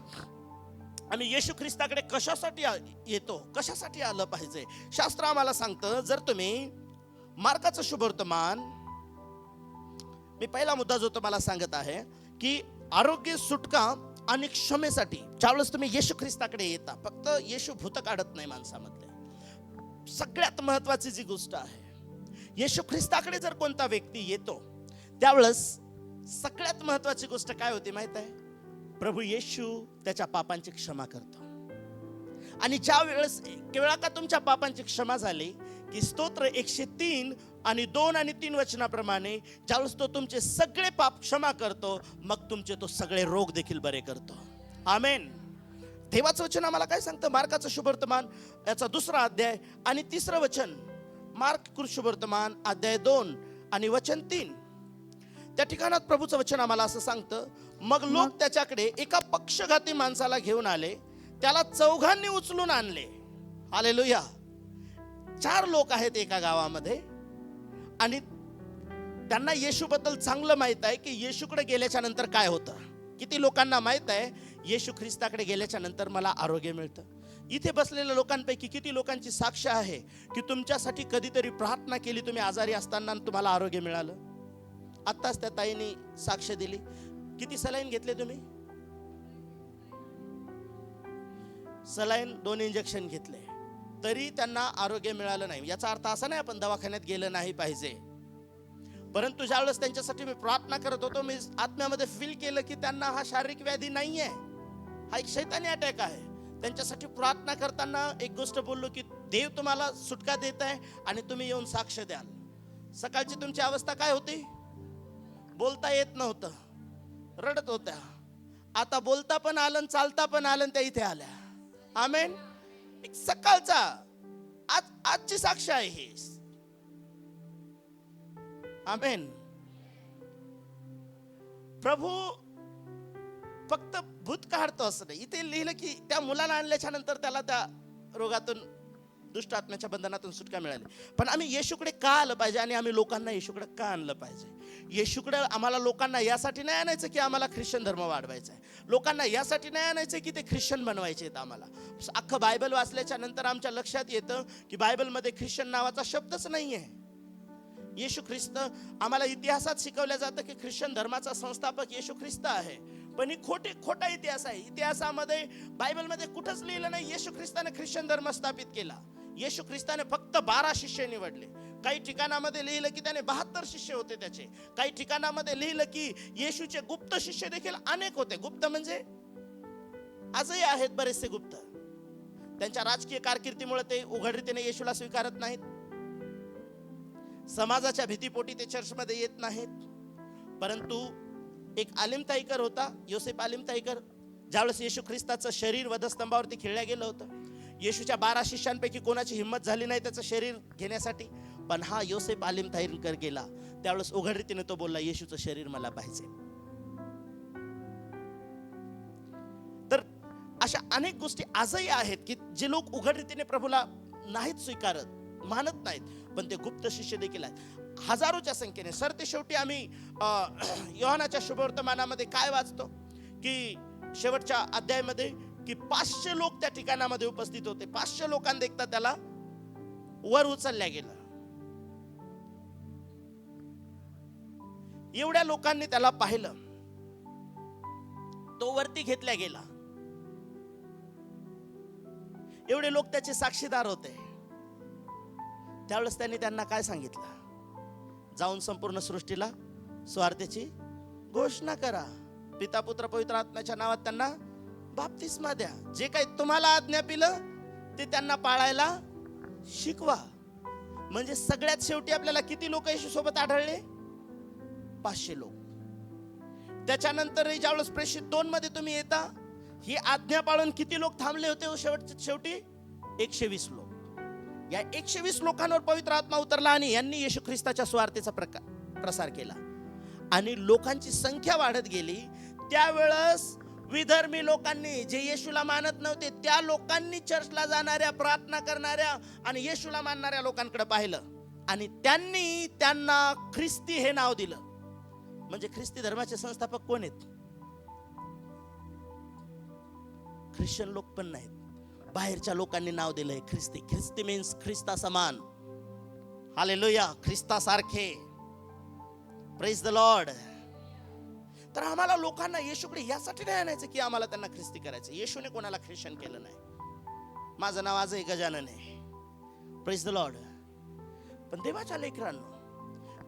आम्ही येशू ख्रिस्ताकडे कशासाठी येतो, कशासाठी आलं पाहिजे? शास्त्र आम्हाला सांगतं, जर तुम्ही मार्काचं शुभवर्तमान, मी पहिला मुद्दा जो तुम्हाला सांगत आहे की आरोग्य, सुटका आणि क्षमेसाठी ज्यावेळेस तुम्ही येशू ख्रिस्ताकडे येता, फक्त येशू भूत काढत नाही माणसामधले. सगळ्यात महत्वाची जी गोष्ट आहे, येशू ख्रिस्ताकडे जर कोणता व्यक्ती येतो त्यावेळेस सगळ्यात महत्वाची गोष्ट काय होती माहित आहे? प्रभू येशू त्याच्या पापांची क्षमा करतो. आणि ज्या वेळेस केवळ का तुमच्या पापांची क्षमा झाली की स्तोत्र 103 आणि 2 आणि 3 वचनाप्रमाणे ज्यावेळेस तो तुमचे सगळे पाप क्षमा करतो, मग तुमचे तो सगळे रोग देखील बरे करतो. आमेन. देवाचं वचन आम्हाला काय सांगतं? मार्काचं शुभवर्तमान याचा 2रा अध्याय आणि 3रं वचन. मार्क शुभवर्तमान अध्याय 2 आणि वचन 3. त्या ठिकाणात प्रभूचं वचन आम्हाला असं सांगतं, मग लोक त्याच्याकडे एका पक्षघाती माणसाला घेऊन आले, त्याला चौघांनी उचलून आणले. हालेलुया. 4 लोक आहेत एका गावामध्ये आणि त्यांना येशूबद्दल चांगलं माहित आहे की येशूकडे गेल्याच्या नंतर काय होतं. किती लोकांना माहित आहे येशू ख्रिस्ताकडे गेल्याच्या नंतर मला आरोग्य मिळतं. इथे बसलेल्या लोकांपैकी किती लोकांची साक्ष आहे की तुमच्यासाठी कधीतरी प्रार्थना केली तुम्ही आजारी असताना आणि तुम्हाला आरोग्य मिळालं? आत्ताच त्या ताईने साक्ष दिली. किती सलाईन घेतले तुम्ही? सलाईन 2 इंजेक्शन घेतले तरी त्यांना आरोग्य मिळालं नाही. याचा अर्थ असा नाही आपण दवाखान्यात गेलं नाही पाहिजे, परंतु ज्यावेळेस त्यांच्यासाठी मी प्रार्थना करत होतो, मी आत्म्यामध्ये फील केलं की त्यांना हा शारीरिक व्याधी नाहीये, हा एक शैतानी अटॅक आहे. त्यांच्यासाठी प्रार्थना करताना एक गोष्ट बोललो की देव तुम्हाला सुटका देत आहे आणि तुम्ही येऊन साक्ष द्याल. सकाळची तुमची अवस्था काय होती? बोलता येत नव्हतं, रडत होत्या. आता बोलता पण आलं, चालता पण आलं, त्या इथे आल्या. आमेन. एक सकाळचा आजची साक्ष आहे ही. आमेन. प्रभू फक्त भूत काढतो असं नाही. इथे लिहिलं की त्या मुलाला आणल्याच्या नंतर त्याला त्या रोगातून, दुष्ट आत्म्याच्या बंधनातून सुटका मिळाली. पण आम्ही येशूकडे का आलं पाहिजे आणि आम्ही लोकांना येशूकडे का आणलं पाहिजे? येशूकडे आम्हाला लोकांना यासाठी नाही आणायचं की आम्हाला ख्रिश्चन धर्म वाढवायचा आहे. लोकांना यासाठी नाही आणायचं की ते ख्रिश्चन बनवायचे आहेत. आम्हाला अख्खं बायबल वाचल्याच्या नंतर आमच्या लक्षात येतं की बायबलमध्ये ख्रिश्चन नावाचा शब्दच नाही आहे. येशू ख्रिस्त आम्हाला इतिहासात शिकवलं जातं की ख्रिश्चन धर्माचा संस्थापक येशू ख्रिस्त आहे, पण ही खोटा इतिहास आहे. इतिहासामध्ये बायबलमध्ये कुठंच लिहिलं नाही येशू ख्रिस्ताने ख्रिश्चन धर्म स्थापित केला. येशू ख्रिस्ताने फक्त 12 शिष्य निवडले. काही ठिकाणामध्ये लिहिलं की त्याने 72 शिष्य होते त्याचे. काही ठिकाणामध्ये लिहिलं की येशूचे गुप्त शिष्य देखील अनेक होते. गुप्त म्हणजे आजही आहेत बरेचसे गुप्त. त्यांच्या राजकीय कारकिर्दीमुळे ते उघडरीतीने येशूला स्वीकारत नाहीत. समाजाच्या भीतीपोटी ते चर्चमध्ये येत नाहीत. परंतु एक आलिमताईकर होता, योसेफ आलिमताईकर. ज्यावेळेस येशू ख्रिस्ताचं शरीर वधस्तंभावरती खिळलं गेलं होतं, येशूच्या 12 शिष्यांपैकी कोणाची हिंमत झाली नाही त्याचं शरीर घेण्यासाठी, पण हा योसेफ आलिमताईकर गेला. त्यावेळेस उघडरीतीने तो बोलला, येशूचं शरीर मला पाहिजे. तर अशा अनेक गोष्टी आजही आहेत की जे लोक उघडरीतीने प्रभूला नाहीत स्वीकारत, मानत नाहीत, पण ते गुप्त शिष्य देखील आहेत हजारोच्या संख्येने. सरतेशेवटी आम्ही योहानाच्या शुभवर्तमानामध्ये काय वाचतो की शेवटच्या अध्यायामध्ये की 500 लोक त्या ठिकाणामध्ये उपस्थित होते. 500 लोकांना देखता त्याला वर उचलल्या गेलं. एवढ्या लोकांनी त्याला पाहिलं, तो वरती घेतला गेला. एवढे लोक त्याचे साक्षीदार होते. त्यावेळेस त्यांनी त्यांना काय सांगितलं? जाऊन संपूर्ण सृष्टीला सुवार्तेची घोषणा करा. पिता पुत्र पवित्र आत्म्याच्या नावात त्यांना बाप्तिस्मा द्या. जे काही तुम्हाला आज्ञा पिलं ते त्यांना पाळायला शिकवा. म्हणजे सगळ्यात शेवटी आपल्याला किती लोक येशू सोबत आढळले? 500 लोक. त्याच्यानंतर ज्यावेळेस प्रेषित 2 मध्ये तुम्ही येता, ही आज्ञा पाळून किती लोक थांबले होते? शेवटी 120 लोक. या 120 लोकांवर पवित्र आत्मा उतरला आणि यांनी येशू ख्रिस्ताच्या सुवार्तेचा प्रसार केला आणि लोकांची संख्या वाढत गेली. त्यावेळेस विधर्मी लोकांनी, जे येशूला मानत नव्हते, त्या लोकांनी चर्चला जाणाऱ्या, प्रार्थना करणाऱ्या आणि येशूला मानणाऱ्या लोकांकडे पाहिलं आणि त्यांनी त्यांना ख्रिस्ती हे नाव दिलं. म्हणजे ख्रिस्ती धर्माचे संस्थापक कोण आहेत? ख्रिश्चन लोक पण नाहीत. बाहेरच्या लोकांनी नाव दिलंय ख्रिस्ती. ख्रिस्ती मीन्स ख्रिस्ता समान. हालेलुया. ख्रिस्तासारखे. Praise the Lord. तर आम्हाला लोकांना येशूकडे यासाठी नाही आणायचं की आम्हाला त्यांना ख्रिस्ती करायचं. येशूने कोणाला ख्रिश्चन केलं नाही. माझं नाव आजही गजानन आहे. Praise the Lord. पण देवाच्या लेकरांनो,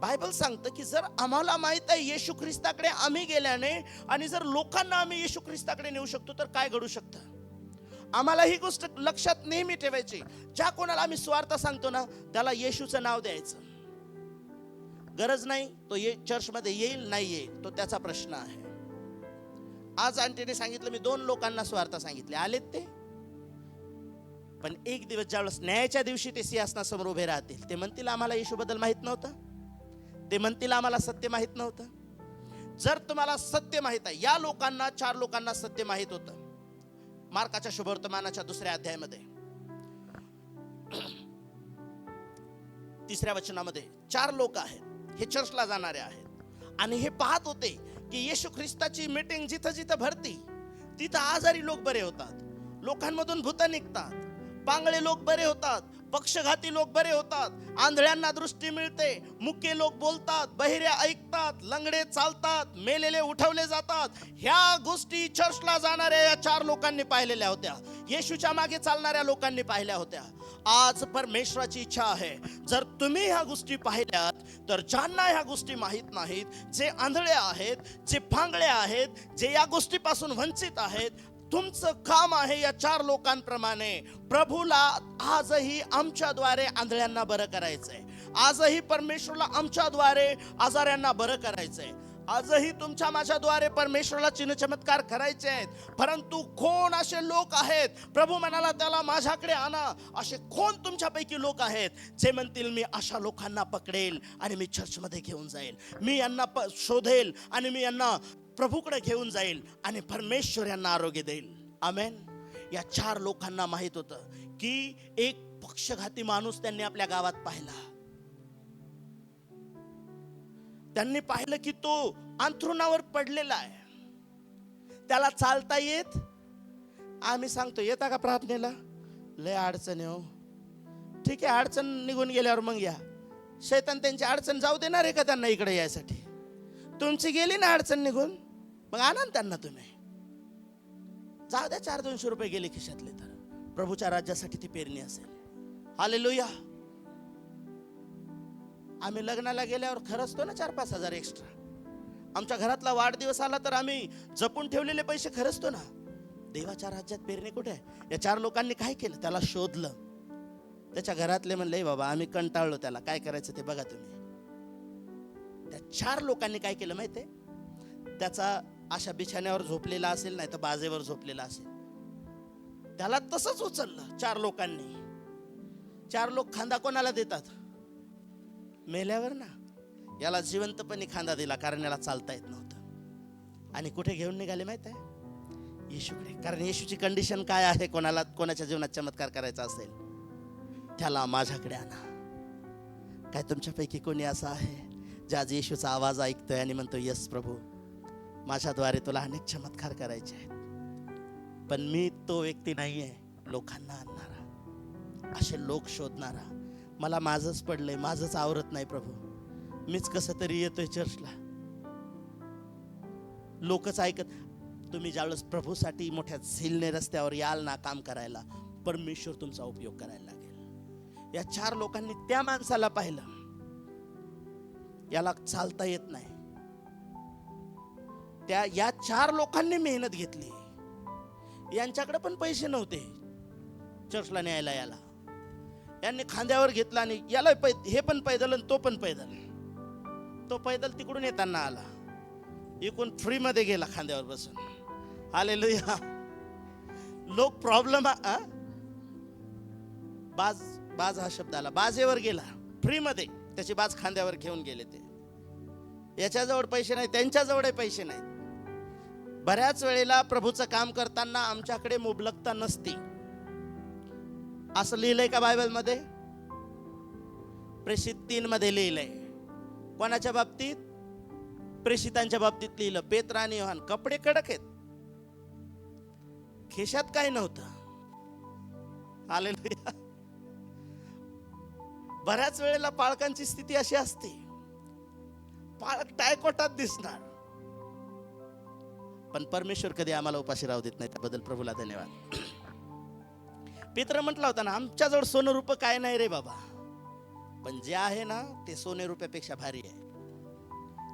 बायबल सांगतं की जर आम्हाला माहित आहे येशू ख्रिस्ताकडे आम्ही गेल्याने आणि जर लोकांना आम्ही येशू ख्रिस्ताकडे नेऊ शकतो तर काय घडू शकतं? आम्हाला ही गोष्ट लक्षात नेहमी ठेवायची. ज्या कोणाला आम्ही स्वार्थ सांगतो ना, त्याला येशूचं नाव द्यायचं. गरज नाही तो चर्चमध्ये येईल नाही येईल तो त्याचा प्रश्न आहे. आज आंटीने सांगितलं, मी 2 लोकांना स्वार्थ सांगितले, आलेत ते. पण एक दिवस ज्यावेळेस न्यायाच्या दिवशी ते सिंहासनासमोर उभे राहतील, ते म्हणतील आम्हाला येशूबद्दल माहित नव्हतं. ते म्हणतील आम्हाला सत्य माहित नव्हतं. जर तुम्हाला सत्य माहित आहे, या लोकांना 4 लोकांना सत्य माहित होतं. मार्काच्या शुभवर्तमानाच्या 2ऱ्या अध्यायामध्ये 3ऱ्या वचनामध्ये 4 लोक आहेत, हे चर्चला जाणारे आहेत आणि हे पाहत होते की येशू ख्रिस्ताची मीटिंग जिथं जिथं भरती तिथं आजारी लोक बरे होतात, लोकांमधून भूत निघतात, पांगळे लोक बरे होतात, पक्षघाती लोक बरे होतात, आंधळ्यांना दृष्टी मिळते, मुके लोक बोलतात, बहिरे ऐकतात, लंगडे चालतात, मेलेले उठवले जातात. ह्या गोष्टी चर्चला जाणाऱ्या या 4 लोकांनी पाहिलेल्या होत्या, येशूच्या मागे चालणाऱ्या लोकांनी पाहिल्या होत्या. आज परमेश्वराची इच्छा आहे, जर तुम्ही ह्या गोष्टी पाहिल्यात तर ज्यांना ह्या गोष्टी माहीत नाहीत, जे आंधळे आहेत, जे पांगळे आहेत, जे या गोष्टीपासून वंचित आहेत, तुमचं काम आहे या 4 लोकांप्रमाणे प्रभूला आजही आमच्याद्वारे आंधळ्यांना बरं करायचंय. आजही परमेश्वरला आमच्याद्वारे आजाऱ्यांना बरं करायचंय. आजही तुमच्या माझ्याद्वारे परमेश्वराला चिन्ह चमत्कार करायचे आहेत. परंतु कोण असे लोक आहेत, प्रभू म्हणाला त्याला माझ्याकडे आणा. असे कोण तुमच्यापैकी लोक आहेत जे म्हणतील मी अशा लोकांना पकडेल आणि मी चर्चमध्ये घेऊन जाईल, मी यांना शोधेल आणि मी यांना प्रभूकडे घेऊन जाईल आणि परमेश्वर यांना आरोग्य देईल. आमेन. या 4 लोकांना माहित होतं की एक पक्षघाती माणूस त्यांनी आपल्या गावात पाहिला. त्यांनी पाहिलं की तो अंथरुणावर पडलेला आहे, त्याला चालता येत. आम्ही सांगतो येता का प्रार्थनेला, लय अडचण आहे हो. ठीक आहे, अडचण निघून गेल्यावर मग या. शैतान त्यांची अडचण जाऊ देणार आहे का त्यांना इकडे यायसाठी? तुमची गेली ना अडचण निघून, मग आणा त्यांना तुम्ही. जाऊ द्या, 400-200 रुपये गेले खिशातले तर प्रभूच्या राज्यासाठी ती पेरणी असेल. हालेलुया. आम्ही लग्नाला गेल्यावर खर्चतो ना 4-5 हजार एक्स्ट्रा. आमच्या घरातला वाढदिवस आला तर आम्ही जपून ठेवलेले पैसे खर्चतो ना. देवाच्या राज्यात पेरणी कुठे आहे? या 4 लोकांनी काय केलं, त्याला शोधलं. त्याच्या घरातले म्हणले बाबा आम्ही कंटाळलो, त्याला काय करायचं ते बघा तुम्ही. त्या 4 लोकांनी काय केलं माहितीये, त्याचा अशा बिछाण्यावर झोपलेला असेल, नाही तर बाजेवर झोपलेला असेल, त्याला तसंच उचललं 4 लोकांनी. 4 लोक खांदा कोणाला देतात? मेल्यावर ना. याला जिवंतपणे खांदा दिला कारण याला चालता येत नव्हतं. आणि कुठे घेऊन निघाले माहित आहे? येशूकडे. कारण येशूची कंडिशन काय आहे, कोणाच्या जीवनात चमत्कार करायचा असेल त्याला माझ्याकडे आणा. काय तुमच्यापैकी कोणी असं आहे जे आज येशूचा आवाज ऐकतोय आणि म्हणतो यस प्रभू, माझ्याद्वारे तुला अनेक चमत्कार करायचे आहेत, पण मी तो व्यक्ती नाही आहे लोकांना आणणारा, असे लोक शोधणारा. मला माझंच पडलंय, माझंच आवरत नाही प्रभू, मीच कसं तरी येतोय चर्चला, लोकच ऐकत. तुम्ही ज्यावेळेस प्रभूसाठी मोठ्या झिलने रस्त्यावर याल ना काम करायला, परमेश्वर तुमचा उपयोग करायला लागेल. या 4 लोकांनी त्या माणसाला पाहिलं, याला चालता येत नाही. या 4 लोकांनी मेहनत घेतली. यांच्याकडे पण पैसे नव्हते चर्चला न्यायला याला. यांनी खांद्यावर घेतला आणि याला हे पण पैदल आणि तो पण पैदल. तो पैदल तिकडून येताना आला, इकडून फ्री मध्ये गेला खांद्यावर बसून. हालेलुया. लोक प्रॉब्लेम बाज हा शब्द आला, बाजेवर गेला फ्री मध्ये, त्याची बाज खांद्यावर घेऊन गेले. ते याच्याजवळ पैसे नाही, त्यांच्याजवळ पैसे नाहीत. बऱ्याच वेळेला प्रभूचं काम करताना आमच्याकडे मुबलकता नसते. असं लिहिलंय का बायबल मध्ये? प्रेषित 3 मध्ये लिहिलंय. कोणाच्या बाबतीत? प्रेषितांच्या बाबतीत लिहिलं. पेत्र आणि योहान कपडे कडक आहेत, खिशात काही नव्हतं. हालेलुया. बऱ्याच वेळेला पालकांची स्थिती अशी असते, पालक टायकोटात दिसणार, पण परमेश्वर कधी आम्हाला उपाशी राहू देत नाही. त्याबद्दल प्रभूला धन्यवाद. पेत्र म्हटला होता ना, आमच्याजवळ सोनं रुपये काय नाही रे बाबा, पण जे आहे ना ते सोने रुपयापेक्षा भारी आहे.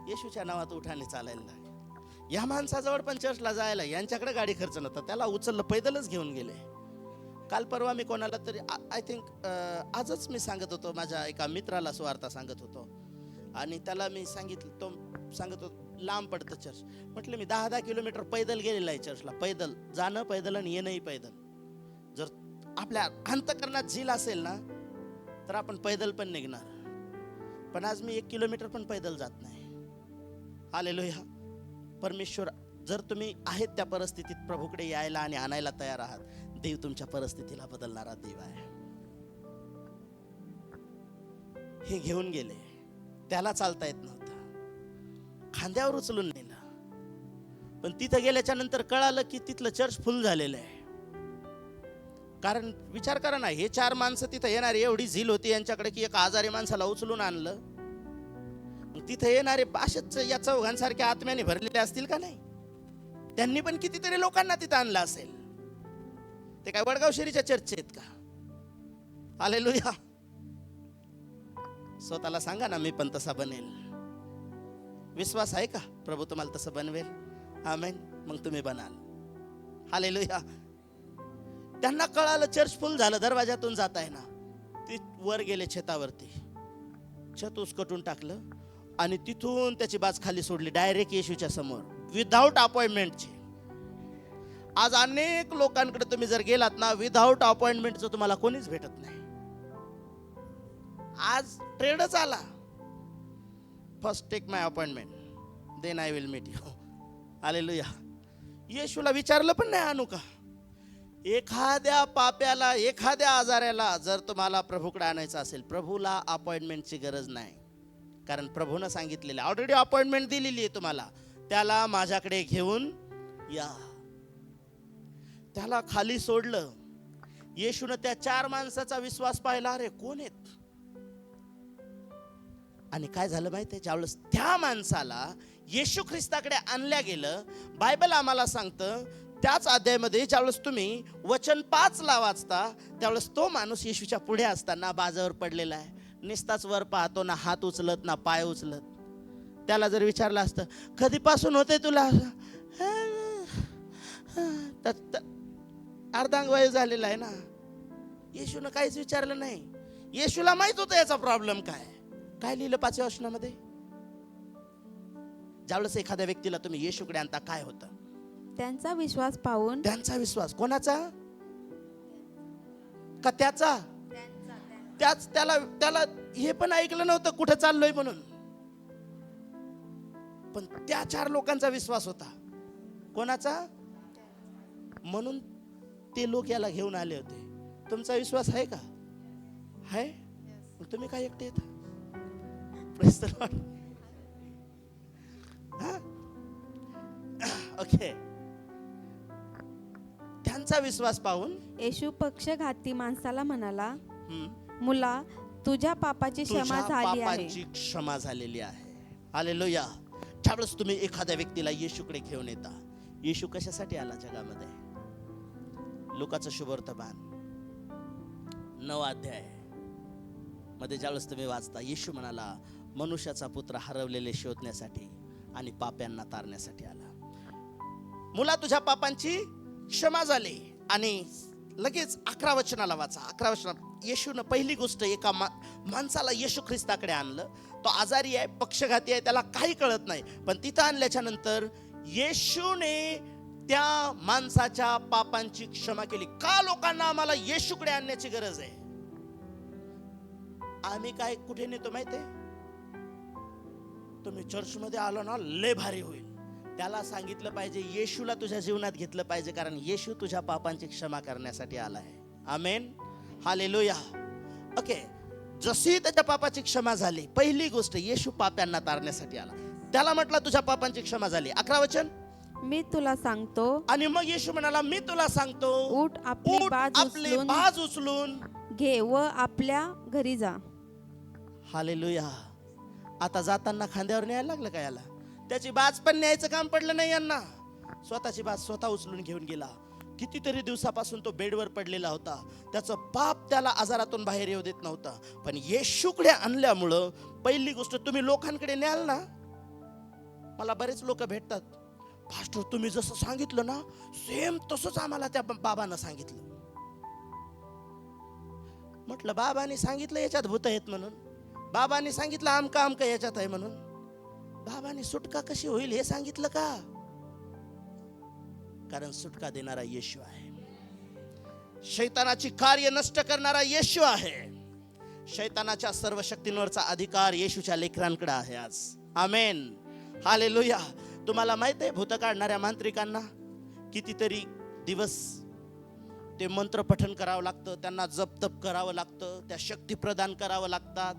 येशूच्या नावात उठाने चालायला लागले. या माणसाजवळ पण चर्चला जायला यांच्याकडे गाडी खर्च नव्हता, त्याला उचललं, पैदलच घेऊन गेले. काल परवा मी कोणाला तरी आय थिंक आजच मी सांगत होतो, माझ्या एका मित्राला सुवार्ता सांगत होतो आणि त्याला मी सांगितलं, तो सांगत होतो लांब पडतं चर्च. म्हटलं मी 10-10 किलोमीटर पैदल गेलेला आहे चर्चला. पैदल जाणं पैदल आणि येणंही पैदल. जर आपल्या अंतःकरणात झील असेल ना तर आपण पैदल पण निघणार, पण आज मी 1 किलोमीटर पण पैदल जात नाही. हालेलुया. परमेश्वर, जर तुम्ही आहेत त्या परिस्थितीत प्रभूकडे यायला आणि आणायला तयार आहात, देव तुमच्या परिस्थितीला बदलणारा देव आहे. हे घेऊन गेले, त्याला चालता येत नव्हतं, खांद्यावर उचलून नेलं. पण तिथं गेल्याच्या नंतर कळालं की तिथलं चर्च फुल झालेलं आहे. कारण विचार करा ना, हे 4 माणसं तिथं येणारे, एवढी झील होती यांच्याकडे की एका आजारी माणसाला उचलून आणलं. तिथे येणारे असेच या चौघांसारख्या आत्म्याने भरलेले असतील का नाही? त्यांनी पण कितीतरी लोकांना तिथं आणलं असेल. ते काय वडगाव शहरीच्या चर्चेत का? हालेलुया. स्वतःला सांगा ना, मी पण तसा बनेल. विश्वास आहे का प्रभू तुम्हाला तसं बनवेल? आमेन. मग तुम्ही बनाल. हालेलुया. त्यांना कळालं चर्च फुल झालं, दरवाजातून जात आहे ना. ते वर गेले छतावरती, छत उचकटून टाकलं आणि तिथून त्याची बाज खाली सोडली डायरेक्ट येशूच्या समोर, विदाऊट अपॉइंटमेंटची. आज अनेक लोकांकडे तुम्ही जर गेलात ना, विदाऊट अपॉइंटमेंटचं तुम्हाला कोणीच भेटत नाही. आज ट्रेडच आला, first take my appointment then I will meet you. Hallelujah. येशूला विचारलं पण नाही आणू का? एखाद्या पाप्याला, एखाद्या आजाराला जर तुम्हाला प्रभूकडे आणायचं असेल, प्रभूला अपॉइंटमेंटची गरज नाही. कारण प्रभूनं सांगितलेलं, ऑलरेडी अपॉइंटमेंट दिलेली आहे तुम्हाला, त्याला माझ्याकडे घेऊन या. त्याला खाली सोडलं. येशूनं त्या 4 माणसाचा विश्वास पाहिला. अरे कोण आहेत? आणि काय झालं माहितीये, ज्यावेळेस त्या माणसाला येशू ख्रिस्ताकडे आणल्या गेलं, बायबल आम्हाला सांगतं त्याच अध्यायामध्ये ज्यावेळेस तुम्ही वचन 5 वाचता, त्यावेळेस तो माणूस येशूच्या पुढे असताना बाजावर पडलेला आहे. निस्ताच वर पाहतो, ना हात उचलत ना पाय उचलत. त्याला जर विचारलं असतं कधीपासून होते तुला, अर्धांगवायू झालेला आहे ना. येशूनं काहीच विचारलं नाही. येशूला माहित होतं याचा प्रॉब्लेम काय. काय लिहिलं 5व्या वचनामध्ये? ज्यावेळेस एखाद्या व्यक्तीला तुम्ही येशूकडे आणता, काय होतं? त्यांचा विश्वास पाहून. त्यांचा विश्वास कोणाचा? का त्याचा? त्याच. त्याला हे पण ऐकलं नव्हतं कुठे चाललोय म्हणून, पण त्या 4 लोकांचा विश्वास होता. कोणाचा? म्हणून ते लोक याला घेऊन आले होते. तुमचा विश्वास आहे का? आहे? मग तुम्ही काय एकटे येता? Praise the Lord. ओके. त्यांचा विश्वास पाहून येशू पक्षघाती माणसाला म्हणाला, मुला, तुझ्या पापाची क्षमा झाली आहे. पापाची क्षमा झालेली आहे. हालेलुया. त्यावेळेस तुम्ही एखाद्या व्यक्तीला येशूकडे घेऊन येता. येशू कशासाठी आला जगामध्ये? लुकाचं शुभवर्तमान 9 अध्याय मध्ये ज्यावेळेस तुम्ही वाचता, येशू म्हणाला, मनुष्याचा पुत्र हरवलेले शोधण्यासाठी आणि पाप्यांना तारण्यासाठी आला. मुला, तुझ्या पापांची क्षमा झाली. आणि लगेच 11 वचनाला वाचा. 11 वचनात येशूनं पहिली गोष्ट एका माणसाला येशू ख्रिस्ताकडे आणलं. तो आजारी आहे, पक्षघाती आहे, त्याला काही कळत नाही. पण तिथं आणल्याच्या नंतर येशूने त्या माणसाच्या पापांची क्षमा केली. का लोकांना आम्हाला येशूकडे आणण्याची गरज आहे? आम्ही काय कुठे नेतो माहितीये? तुम्ही चर्च मध्ये आलो ना, लय भारी होईल. त्याला सांगितलं पाहिजे येशूला तुझ्या जीवनात घेतलं पाहिजे, कारण येशू तुझ्या पापांची क्षमा करण्यासाठी आला आहे. आमेन. हालेलुया. ओके. जशी त्याच्या पापाची क्षमा झाली, पहिली गोष्ट येशू पाप्यांना तारण्यासाठी आला. त्याला म्हटलं तुझ्या पापांची क्षमा झाली. 11 वचन, मी तुला सांगतो. आणि मग येशू म्हणाला, मी तुला सांगतो, उठ, आपली बाज उचलून घे व आपल्या घरी जा. हालेलुया. आता जाताना खांद्यावर न्यायला लागलं का याला? त्याची बाज पण न्यायचं काम पडलं नाही यांना. स्वतःची बाज स्वतः उचलून घेऊन गेला. कितीतरी दिवसापासून तो बेडवर पडलेला होता. त्याचं पाप त्याला आजारातून बाहेर येऊ देत नव्हता. पण येशूकडे आणल्यामुळं पहिली गोष्ट, तुम्ही लोकांकडे न्याल ना, मला बरेच लोक भेटतात, पास्टर तुम्ही जसं सांगितलं ना सेम तसंच आम्हाला त्या बाबांना सांगितलं. म्हटलं बाबांनी सांगितलं याच्यात भूत आहेत म्हणून, बाबांनी सांगितलं आमका आमका याच्यात आहे म्हणून, बाबांनी सुटका कशी होईल हे सांगितलं का? कारण सुटका देणारा येशू आहे. शैतानाची कार्य नष्ट करणारा येशू आहे. शैतानाच्या सर्व शक्तींवरचा अधिकार येशूच्या लेकरांकडे आहे आज. आमेन. हालेलुया. तुम्हाला माहित आहे भूत काढणाऱ्या मांत्रिकांना कितीतरी दिवस ते मंत्र पठण करावं लागतं, त्यांना जप तप करावं लागतं, त्या शक्ती प्रदान करावं लागतात.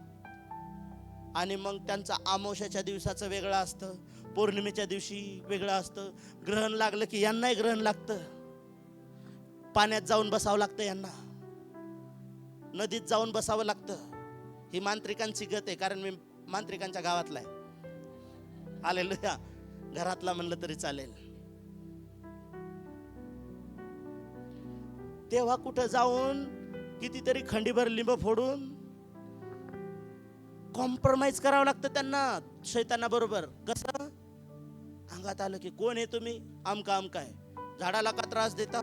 आणि मग त्यांचा आमोशाच्या दिवसाचं वेगळं असतं, पौर्णिमेच्या दिवशी वेगळं असतं, ग्रहण लागलं की यांनाही ग्रहण लागतं, पाण्यात जाऊन बसावं लागतं, यांना नदीत जाऊन बसावं लागतं. ही मांत्रिकांची गत आहे, कारण मी मांत्रिकांच्या गावातला आहे. हालेलुया. घरातला म्हणलं तरी चालेल. तेव्हा कुठं जाऊन कितीतरी खंडीभर लिंब फोडून कॉम्प्रोमाइज करावं लागतं त्यांना शैताना बरोबर. कसं? अंगात आलं की कोण आहे तुम्ही, आमका आमका आहे, झाडाला का त्रास देता,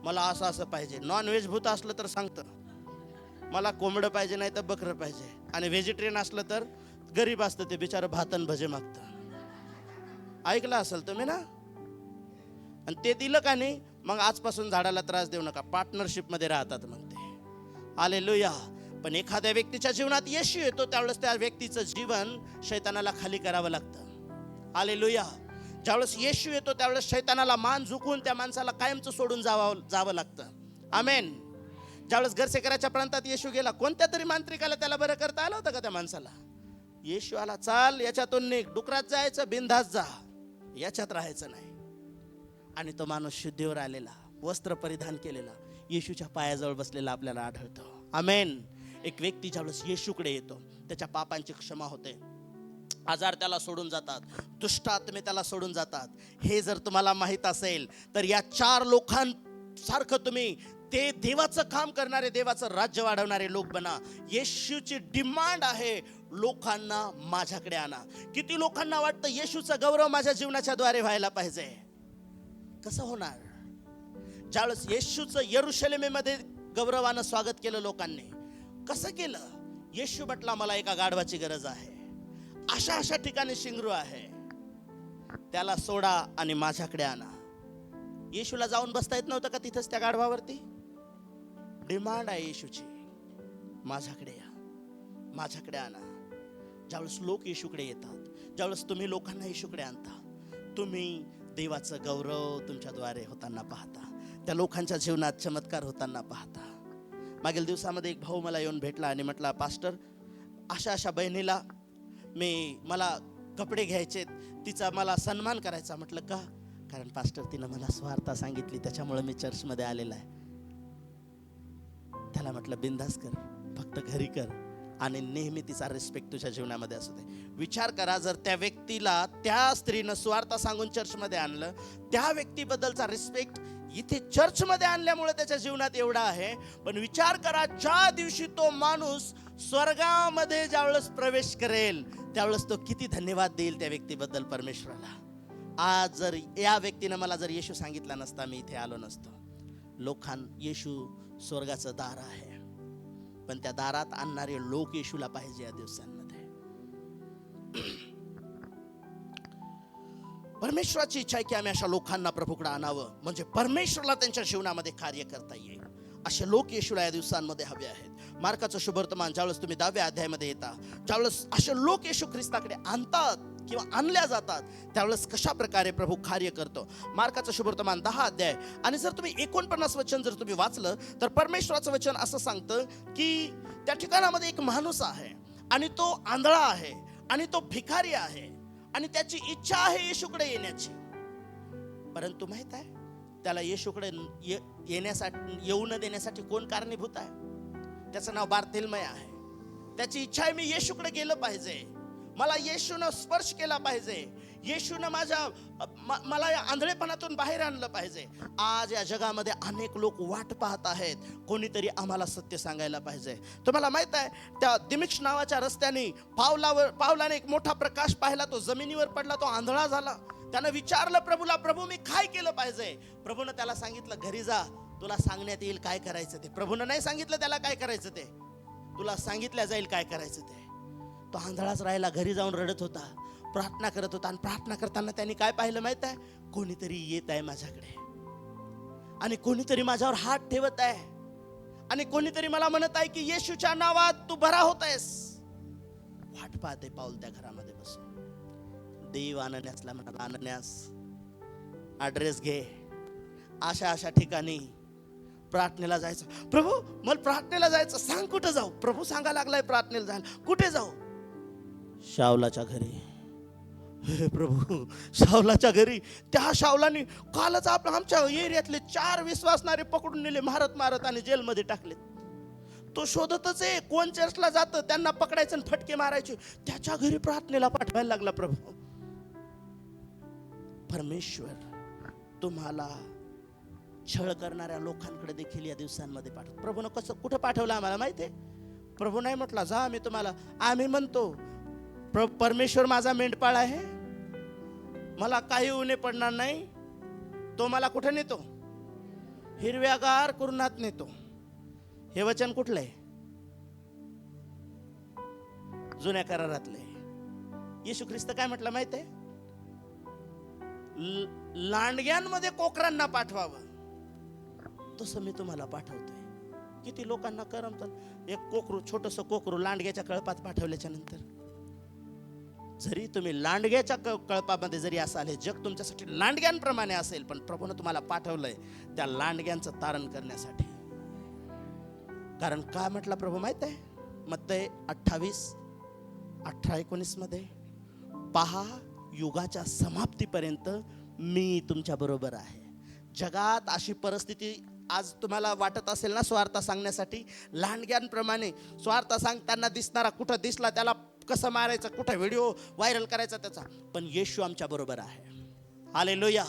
मला असं असं पाहिजे. नॉन व्हेज भूत असलं तर सांगतं, मला कोंबडं पाहिजे नाही तर बकरं पाहिजे. आणि व्हेजिटेरियन असलं तर गरीब असतं ते बिचारं भातन भजे मागतं. ऐकलं असेल तुम्ही ना. आणि ते दिलं का नाही, मग आजपासून झाडाला त्रास देऊ नका, पार्टनरशिप मध्ये राहतात मग ते. हालेलुया. पण एखाद्या व्यक्तीच्या जीवनात येशू येतो त्यावेळेस त्या व्यक्तीचं जीवन शैतानाला खाली करावं लागतं. हालेलुया. ज्यावेळेस येशू येतो त्यावेळेस शैतानाला मान झुकून त्या माणसाला कायमचं सोडून जावं लागतं. आमेन. ज्यावेळेस घरसेकराच्या प्रांतात येशू गेला, कोणत्या तरी मांत्रिकाला त्याला बरं करता आलं होतं का त्या माणसाला? येशू आला, चाल याच्यातून निघ, डुकरात जायचं, बिनधास्त जा, याच्यात राहायचं नाही. आणि तो माणूस शुद्धीवर आलेला, वस्त्र परिधान केलेला, येशूच्या पायाजवळ बसलेला आपल्याला आढळतो. आमेन. एक व्यक्ती ज्यावेळेस येशूकडे येतो त्याच्या पापांची क्षमा होते, आजार त्याला सोडून जातात, दुष्ट आत्मे त्याला सोडून जातात. हे जर तुम्हाला माहित असेल तर या 4 लोकांसारखं तुम्ही ते देवाचं काम करणारे, देवाचं राज्य वाढवणारे लोक बना. येशूची डिमांड आहे, लोकांना माझ्याकडे आणा. किती लोकांना वाटतं येशूचा गौरव माझ्या जीवनाच्या द्वारे व्हायला पाहिजे. कसं होणार? ज्यावेळेस येशूचं यरूशलेमेमध्ये गौरवानं स्वागत केलं लोकांनी, कसं केलं? येशू म्हटला, मला एका गाढवाची गरज आहे, अशा अशा ठिकाणी शिंगरू आहे, त्याला सोडा आणि माझ्याकडे आणा. येशूला जाऊन बसता येत नव्हतं का तिथंच त्या गाढवावरती? डिमांड आहे येशूची, माझ्याकडे या, माझ्याकडे आणा. ज्यावेळेस लोक येशूकडे येतात, ज्यावेळेस तुम्ही लोकांना येशूकडे आणता, तुम्ही देवाचं गौरव तुमच्याद्वारे होताना पाहता, त्या लोकांच्या जीवनात चमत्कार होताना पाहता. मागील दिवसामध्ये एक भाऊ मला येऊन भेटला आणि म्हटला, पास्टर, अशा अशा बहिणीला मला कपडे घ्यायचे, तिचा मला सन्मान करायचा. म्हटलं का? कारण पास्टर तिनं मला स्वार्थ सांगितली, त्याच्यामुळे मी चर्चमध्ये आलेला आहे. त्याला म्हटलं, बिंदास कर, फक्त घरी कर आणि नेहमी तिचा रिस्पेक्ट तुझ्या जीवनामध्ये असू दे. विचार करा, जर त्या व्यक्तीला, त्या स्त्रीनं स्वार्थ सांगून चर्चमध्ये आणलं, त्या व्यक्तीबद्दलचा रिस्पेक्ट इथे चर्चमध्ये आणल्यामुळे त्याच्या जीवनात एवढा आहे. पण विचार करा, ज्या दिवशी तो माणूस स्वर्गामध्ये ज्यावेळेस प्रवेश करेल त्यावेळेस तो किती धन्यवाद देईल त्या व्यक्तीबद्दल परमेश्वराला. आज जर या व्यक्तीनं मला जर येशू सांगितला नसता, मी इथे आलो नसतो. येशू स्वर्गाचं दार आहे, पण त्या दारात आणणारे लोक येशूला पाहिजे या दिवसांमध्ये. परमेश्वराची इच्छा आहे की आम्ही अशा लोकांना प्रभूकडे आणावं, म्हणजे परमेश्वराला त्यांच्या जीवनामध्ये कार्य करता येईल. असे लोक येशूला या दिवसांमध्ये हवे आहेत. मार्काचं शुभवर्तमान ज्यावेळेस तुम्ही 10व्या अध्यायामध्ये येता, ज्यावेळेस असे लोक येशू ख्रिस्ताकडे आणतात किंवा आणल्या जातात, त्यावेळेस कशा प्रकारे प्रभू कार्य करतो. मार्काचं शुभवर्तमान 10 अध्याय आणि जर तुम्ही 49 वचन जर तुम्ही वाचलं तर परमेश्वराचं वचन असं सांगतं की त्या ठिकाणामध्ये एक माणूस आहे आणि तो आंधळा आहे आणि तो भिकारी आहे आणि त्याची इच्छा आहे येशूकडे येण्याची. परंतु माहित आहे त्याला येशूकडे येऊ न देण्यासाठी कोण कारणीभूत आहे? त्याचं नाव बारतिमेय आहे. त्याची इच्छा आहे, मी येशूकडे गेलं पाहिजे, मला येशूनं स्पर्श केला पाहिजे, येशूनं मला या आंधळेपणातून बाहेर आणलं पाहिजे. आज या जगामध्ये अनेक लोक वाट पाहत आहेत, कोणीतरी आम्हाला सत्य सांगायला पाहिजे. तुम्हाला माहित आहे, त्या दिमिश्क नावाच्या रस्त्याने पावलाने एक मोठा प्रकाश पाहिला, तो जमिनीवर पडला, तो आंधळा झाला. त्यानं विचारलं प्रभूला, प्रभू मी काय केलं पाहिजे? प्रभूनं त्याला सांगितलं, घरी जा, तुला सांगण्यात येईल काय करायचं ते. प्रभूनं नाही सांगितलं त्याला काय करायचं ते, तुला सांगितलं जाईल काय करायचं ते. तो आंधळाच राहिला, घरी जाऊन रडत होता, प्रार्थना करत होता. आणि प्रार्थना करताना त्यांनी काय पाहिलं माहित आहे? कोणीतरी येत आहे माझ्याकडे आणि कोणीतरी माझ्यावर हात ठेवत आहे आणि कोणीतरी मला म्हणत आहे की येशूच्या नावात तू बरा होत आहेस. वाट पाहते पाऊल त्या घरामध्ये बसून. देव आणण्यासला म्हणाला, आणण्यास ऍड्रेस घे, अशा अशा ठिकाणी प्रार्थनेला जायचं. प्रभू मला प्रार्थनेला जायचं, सांग कुठं जाऊ? प्रभू सांगा लागलाय प्रार्थनेला जायला. कुठे जाऊ? शाऊलाच्या घरी. हे प्रभू, शाऊलाच्या घरी त्या शाऊलाने कालच आमच्या एरियातले 4 विश्वासणारे पकडून नेले, मारत मारत आणि जेलमध्ये टाकले. तो शोधतच आहे कोण चर्चला जातं, त्यांना पकडायचं आणि फटके मारायचे. त्याच्या घरी प्रार्थनेला पाठवायला लागला. प्रभू, परमेश्वर तुम्हाला छळ करणाऱ्या लोकांकडे देखील या दिवसांमध्ये पाठवतो. प्रभूनं कसं कुठं पाठवलं आम्हाला माहिती आहे? प्रभू नाही म्हटला जा मी तुम्हाला, आम्ही म्हणतो परमेश्वर माझा मेंढपाळ आहे, मला काही उणे पडणार नाही. तो मला कुठे नेतो? हिरव्यागार कुरणात नेतो. हे वचन कुठलं आहे? जुन्या करारातले. येशू ख्रिस्त काय म्हटलं माहिती आहे? लांडग्यांमध्ये कोकरांना पाठवावं, तसं मी तुम्हाला पाठवतोय. किती लोकांना करमतात. एक कोकरू, छोटस कोकरू लांडग्याच्या कळपात पाठवल्याच्या नंतर, जरी तुम्ही लांडग्याच्या कळपामध्ये जरी असाल, हे जग तुमच्यासाठी लांडग्यांप्रमाणे असेल, पण प्रभूने तुम्हाला पाठवलंय त्या लांडग्यांचं तारण करण्यासाठी. कारण काय म्हटलं प्रभू माहित आहे? मत्तई 28:18-19 मध्ये, पहा युगाच्या समाप्तीपर्यंत मी तुमच्या बरोबर आहे. जगात अशी परिस्थिती आज तुम्हाला वाटत असेल ना, स्वार्थ सांगण्यासाठी लांडग्यांप्रमाणे स्वार्थ सांगताना दिसणारा, कुठं दिसला त्याला कसं मारायचं, कुठं व्हिडिओ व्हायरल करायचा त्याचा. पण येशू आमच्या बरोबर आहे. हालेलुया.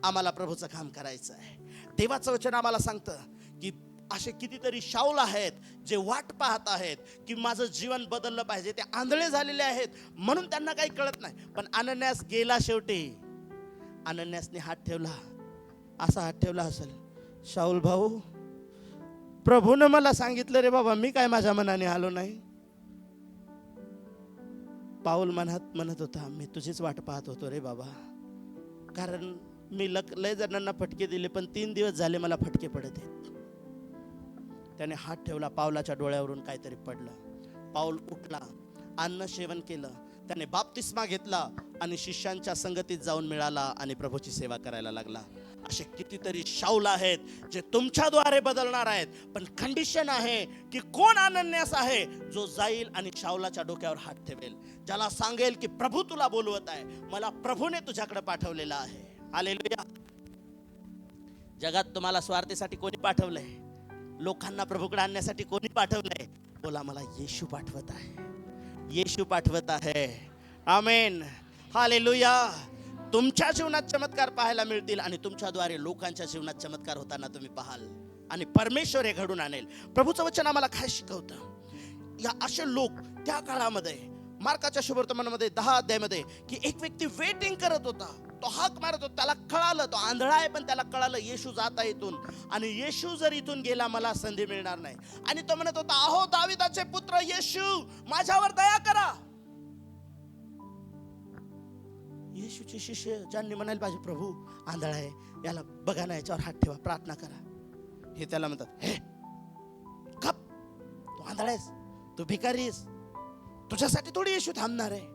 आम्हाला प्रभूचं काम करायचं आहे. देवाचं वचन आम्हाला सांगतं की असे कितीतरी शाऊल आहेत जे वाट पाहत आहेत की माझं जीवन बदललं पाहिजे. ते आंधळे झालेले आहेत म्हणून त्यांना काही कळत नाही. पण अनन्यास गेला. शेवटी अनन्यासने हात ठेवला, असा हात ठेवला असेल, शाऊल भाऊ, प्रभूनं मला सांगितलं रे बाबा, मी काय माझ्या मनाने आलो नाही. पाऊल म्हणत होता, मी तुझीच वाट पाहत होतो रे बाबा, कारण मी लय जणांना फटके दिले, पण 3 दिवस झाले मला फटके पडत आहेत. त्याने हात ठेवला, पावलाच्या डोळ्यावरून काहीतरी पडलं. पाऊल उठला, अन्न सेवन केलं, त्याने बाप्तिस्मा घेतला आणि शिष्यांच्या संगतीत जाऊन मिळाला आणि प्रभूची सेवा करायला लागला. असे कितीतरी शाऊल आहेत जे तुमच्याद्वारे बदलणार आहेत. पण कंडिशन आहे की कोण अनन्यास आहे, जो जाईल आणि शाऊलाच्या डोक्यावर हात ठेवेल, ज्याला सांगेल की प्रभू तुला बोलवत आहे, मला प्रभूने तुझ्याकडे पाठवलेला आहे. हालेलुया. जगात तुम्हाला स्वार्थीसाठी कोणी पाठवलंय? लोकांना प्रभूकडे आणण्यासाठी कोणी पाठवलंय? बोला, मला येशू पाठवत आहे, येशू पाठवत आहे. आमेन. हालेलुया. तुमच्या जीवनात चमत्कार पाहायला मिळतील आणि तुमच्याद्वारे लोकांच्या जीवनात चमत्कार होताना तुम्ही पाहाल आणि परमेश्वर हे घडून आणेल. प्रभूचं वचन आम्हाला काय शिकवतं? या असे लोक त्या काळामध्ये, मार्काच्या शुभवर्तमानामध्ये 10 अध्यायामध्ये, की एक व्यक्ती वेटिंग करत होता. तो हाक मारत होता, त्याला कळालं तो आंधळा आहे, पण त्याला कळालं येशू जाता इथून, आणि येशू जर इथून गेला मला संधी मिळणार नाही. आणि तो म्हणत होता, अहो दाविदाचे पुत्र येशू, माझ्यावर दया करा. येशूचे शिष्य ज्यांनी म्हणायला पाहिजे, प्रभू आंधळा आहे, याला बघा ना, याच्यावर हात ठेवा, प्रार्थना करा, हे त्याला म्हणतात, हे गप, तू आंधळा आहेस, तू भिकारी आहेस, तुझ्यासाठी थोडी येशू थांबणार आहे.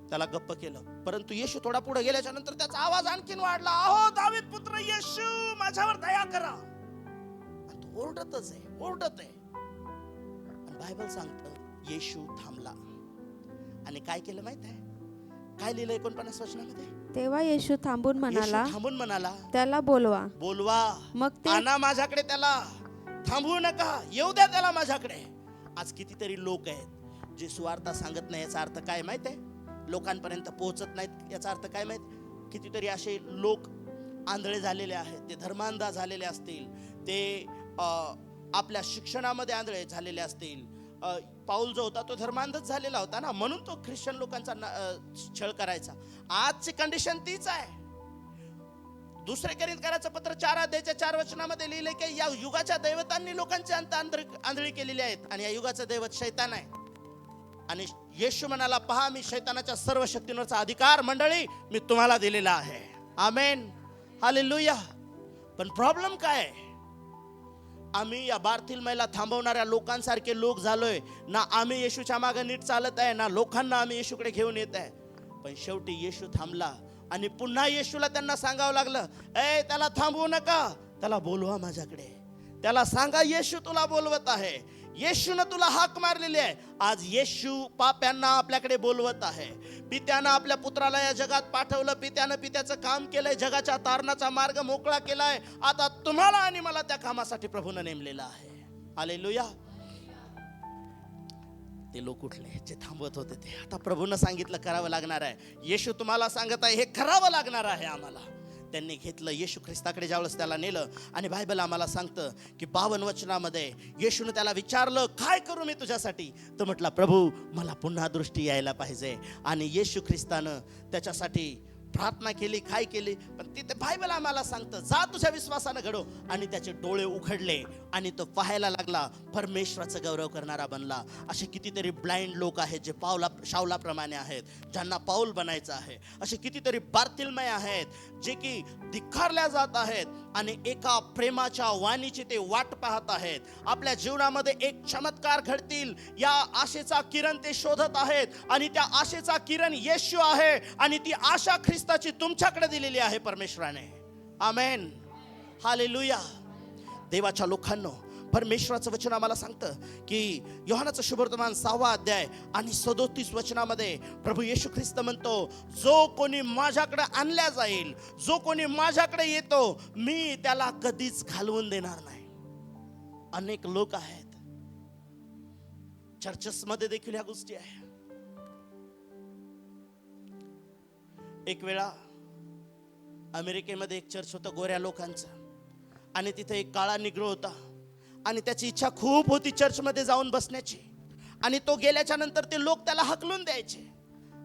त्याला गप्प केलं. परंतु येशू थोडा पुढे गेल्याच्या नंतर त्याचा आवाज आणखीन वाढला, अहो दावीद पुत्र येशू, माझ्यावर दया करा. आणि तो ओरडतच आहे, ओरडत आहे. आणि बायबल सांगतं येशू थांबला आणि काय केलं माहित आहे? काय लिहिलं 49 वचनामध्ये? तेव्हा येशू थांबून म्हणाला, त्याला बोलवा. मग ते आणा माझ्याकडे त्याला, थांबवू नका, येऊ द्या त्याला माझ्याकडे. आज कितीतरी लोक आहेत जे सुवार्ता सांगत नाही. याचा अर्थ काय माहित आहे? लोकांपर्यंत पोहोचत नाहीत. याचा अर्थ काय माहित? कितीतरी असे लोक आंधळे झालेले आहेत, ते धर्मांधा झालेले असतील, ते आपल्या शिक्षणामध्ये आंधळे झालेले असतील. पाऊल जो होता तो धर्मांधच झालेला होता ना, म्हणून तो ख्रिश्चन लोकांचा छळ करायचा. आजची कंडिशन तीच आहे. दुसरे कोरिंथीयराचं पत्र 4 अध्यायाच्या 4 वचनामध्ये लिहिलंय की या युगाच्या दैवतांनी लोकांची अंत आंधळी केलेली आहेत आणि या युगाचं दैवत शैतान आहे. आणि येशू म्हणाला, पहा मी शैतानाच्या सर्व शक्तींवरचा अधिकार मंडळी मी तुम्हाला दिलेला आहे. आमेन. हालेलुया. पण प्रॉब्लेम काय आहे? आम्ही या बारथिलमयला थांबवणाऱ्या लोकांसारखे लोक झालोय ना. आम्ही येशूच्या मागे नीट चालत आहे ना, लोकांना आम्ही येशूकडे घेऊन येत आहे. पण शेवटी येशू थांबला आणि पुन्हा येशूला त्यांना सांगावं लागलं, ए त्याला थांबवू नका, त्याला बोलवा माझ्याकडे, त्याला सांगा येशू तुला बोलवत आहे. येशूनं तुला हाक मारलेली आहे. आज येशू पाप्यांना आपल्याकडे बोलवत आहे. पित्यानं आपल्या पुत्राला या जगात पाठवलं. पित्यानं पित्याचं काम केलंय. जगाच्या तारणाचा मार्ग मोकळा केलाय. आता तुम्हाला आणि मला त्या कामासाठी प्रभूनं नेमलेलं आहे. हालेलुया. ते लोक उठले जे थांबवत होते ते. आता प्रभूनं सांगितलं करावं लागणार आहे. येशू तुम्हाला सांगत आहे हे करावं लागणार आहे आम्हाला. त्यांनी घेतलं. येशू ख्रिस्ताकडे ज्यावेळेस त्याला नेलं आणि बायबल आम्हाला सांगतं की 52 वचनामध्ये येशूने त्याला विचारलं काय करू मी तुझ्यासाठी. तर म्हटलं प्रभू मला पुन्हा दृष्टी यायला पाहिजे. आणि येशू ख्रिस्तानं त्याच्यासाठी प्रार्थना केली. काय केली पण तिथे बायबल आम्हाला सांगतं जा तुझ्या विश्वासानं घडव. आणि त्याचे डोळे उघडले आणि तो पाहायला लागला. परमेश्वराचा गौरव करणारा बनला. असे कितीतरी ब्लाइंड लोक आहेत जे शाऊलाप्रमाणे आहेत, ज्यांना पाऊल बनायचं आहे. असे कितीतरी बार्तिलमय आहेत जे की धिक्कारल्या जात आहेत आणि एका प्रेमाच्या वाणीची ते वाट पाहत आहेत. आपल्या जीवनामध्ये एक चमत्कार घडतील या आशेचा किरण ते शोधत आहेत. आणि त्या आशेचा किरण येशू आहे. आणि ती आशा ख्रिस्ताची तुमच्याकडे दिलेली आहे परमेश्वराने. आमेन. हालेलुया. देवाच्या लोकांनो परमेश्वराचं वचन आम्हाला सांगतं की योहानाचं शुभवर्तमान 6वा अध्याय आणि 37 वचनामध्ये प्रभू येशू ख्रिस्त म्हणतो जो कोणी माझ्याकडे आणल्या जाईल, जो कोणी माझ्याकडे येतो मी त्याला कधीच घालवून देणार नाही. अनेक लोक आहेत चर्चेस मध्ये देखील ह्या गोष्टी आहे. एक वेळा अमेरिकेमध्ये एक चर्च होतं गोऱ्या लोकांचं. आणि तिथे एक काळा निग्रो होता. आणि त्याची इच्छा खूप होती चर्चमध्ये जाऊन बसण्याची. आणि तो गेल्याच्या नंतर ते लोक त्याला हकलून द्यायचे.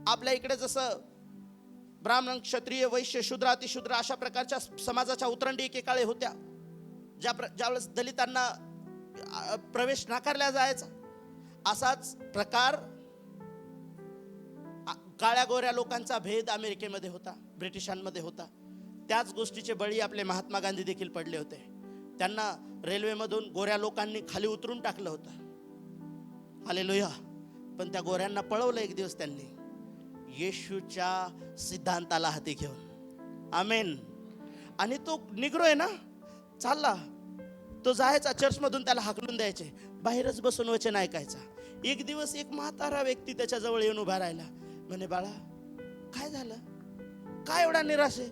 आपल्या इकडे जसं ब्राह्मण, क्षत्रिय, वैश्य, शूद्र, अतिशूद्र अशा प्रकारच्या समाजाच्या उतरंडी एकेकाळी होत्या. ज्यावेळेस दलितांना प्रवेश नाकारला जायचा असाच प्रकार काळ्या गोऱ्या लोकांचा भेद अमेरिकेमध्ये होता, ब्रिटिशांमध्ये होता. त्याच गोष्टीचे बळी आपले महात्मा गांधी देखील पडले होते. त्यांना रेल्वेमधून गोऱ्या लोकांनी खाली उतरून टाकलं होतं. हालेलुया. पण त्या गोऱ्यांना पळवलं एक दिवस त्यांनी येशूच्या सिद्धांताला हाती घेऊन. आमेन. आणि तो निग्रो आहे ना चालला, तो जायचा चर्चमधून त्याला हाकलून द्यायचे, बाहेरच बसून वचन ऐकायचा. एक दिवस एक म्हातारा व्यक्ती त्याच्या जवळ येऊन उभा राहिला. म्हणे बाळा काय झालं, काय एवढा निराश आहे.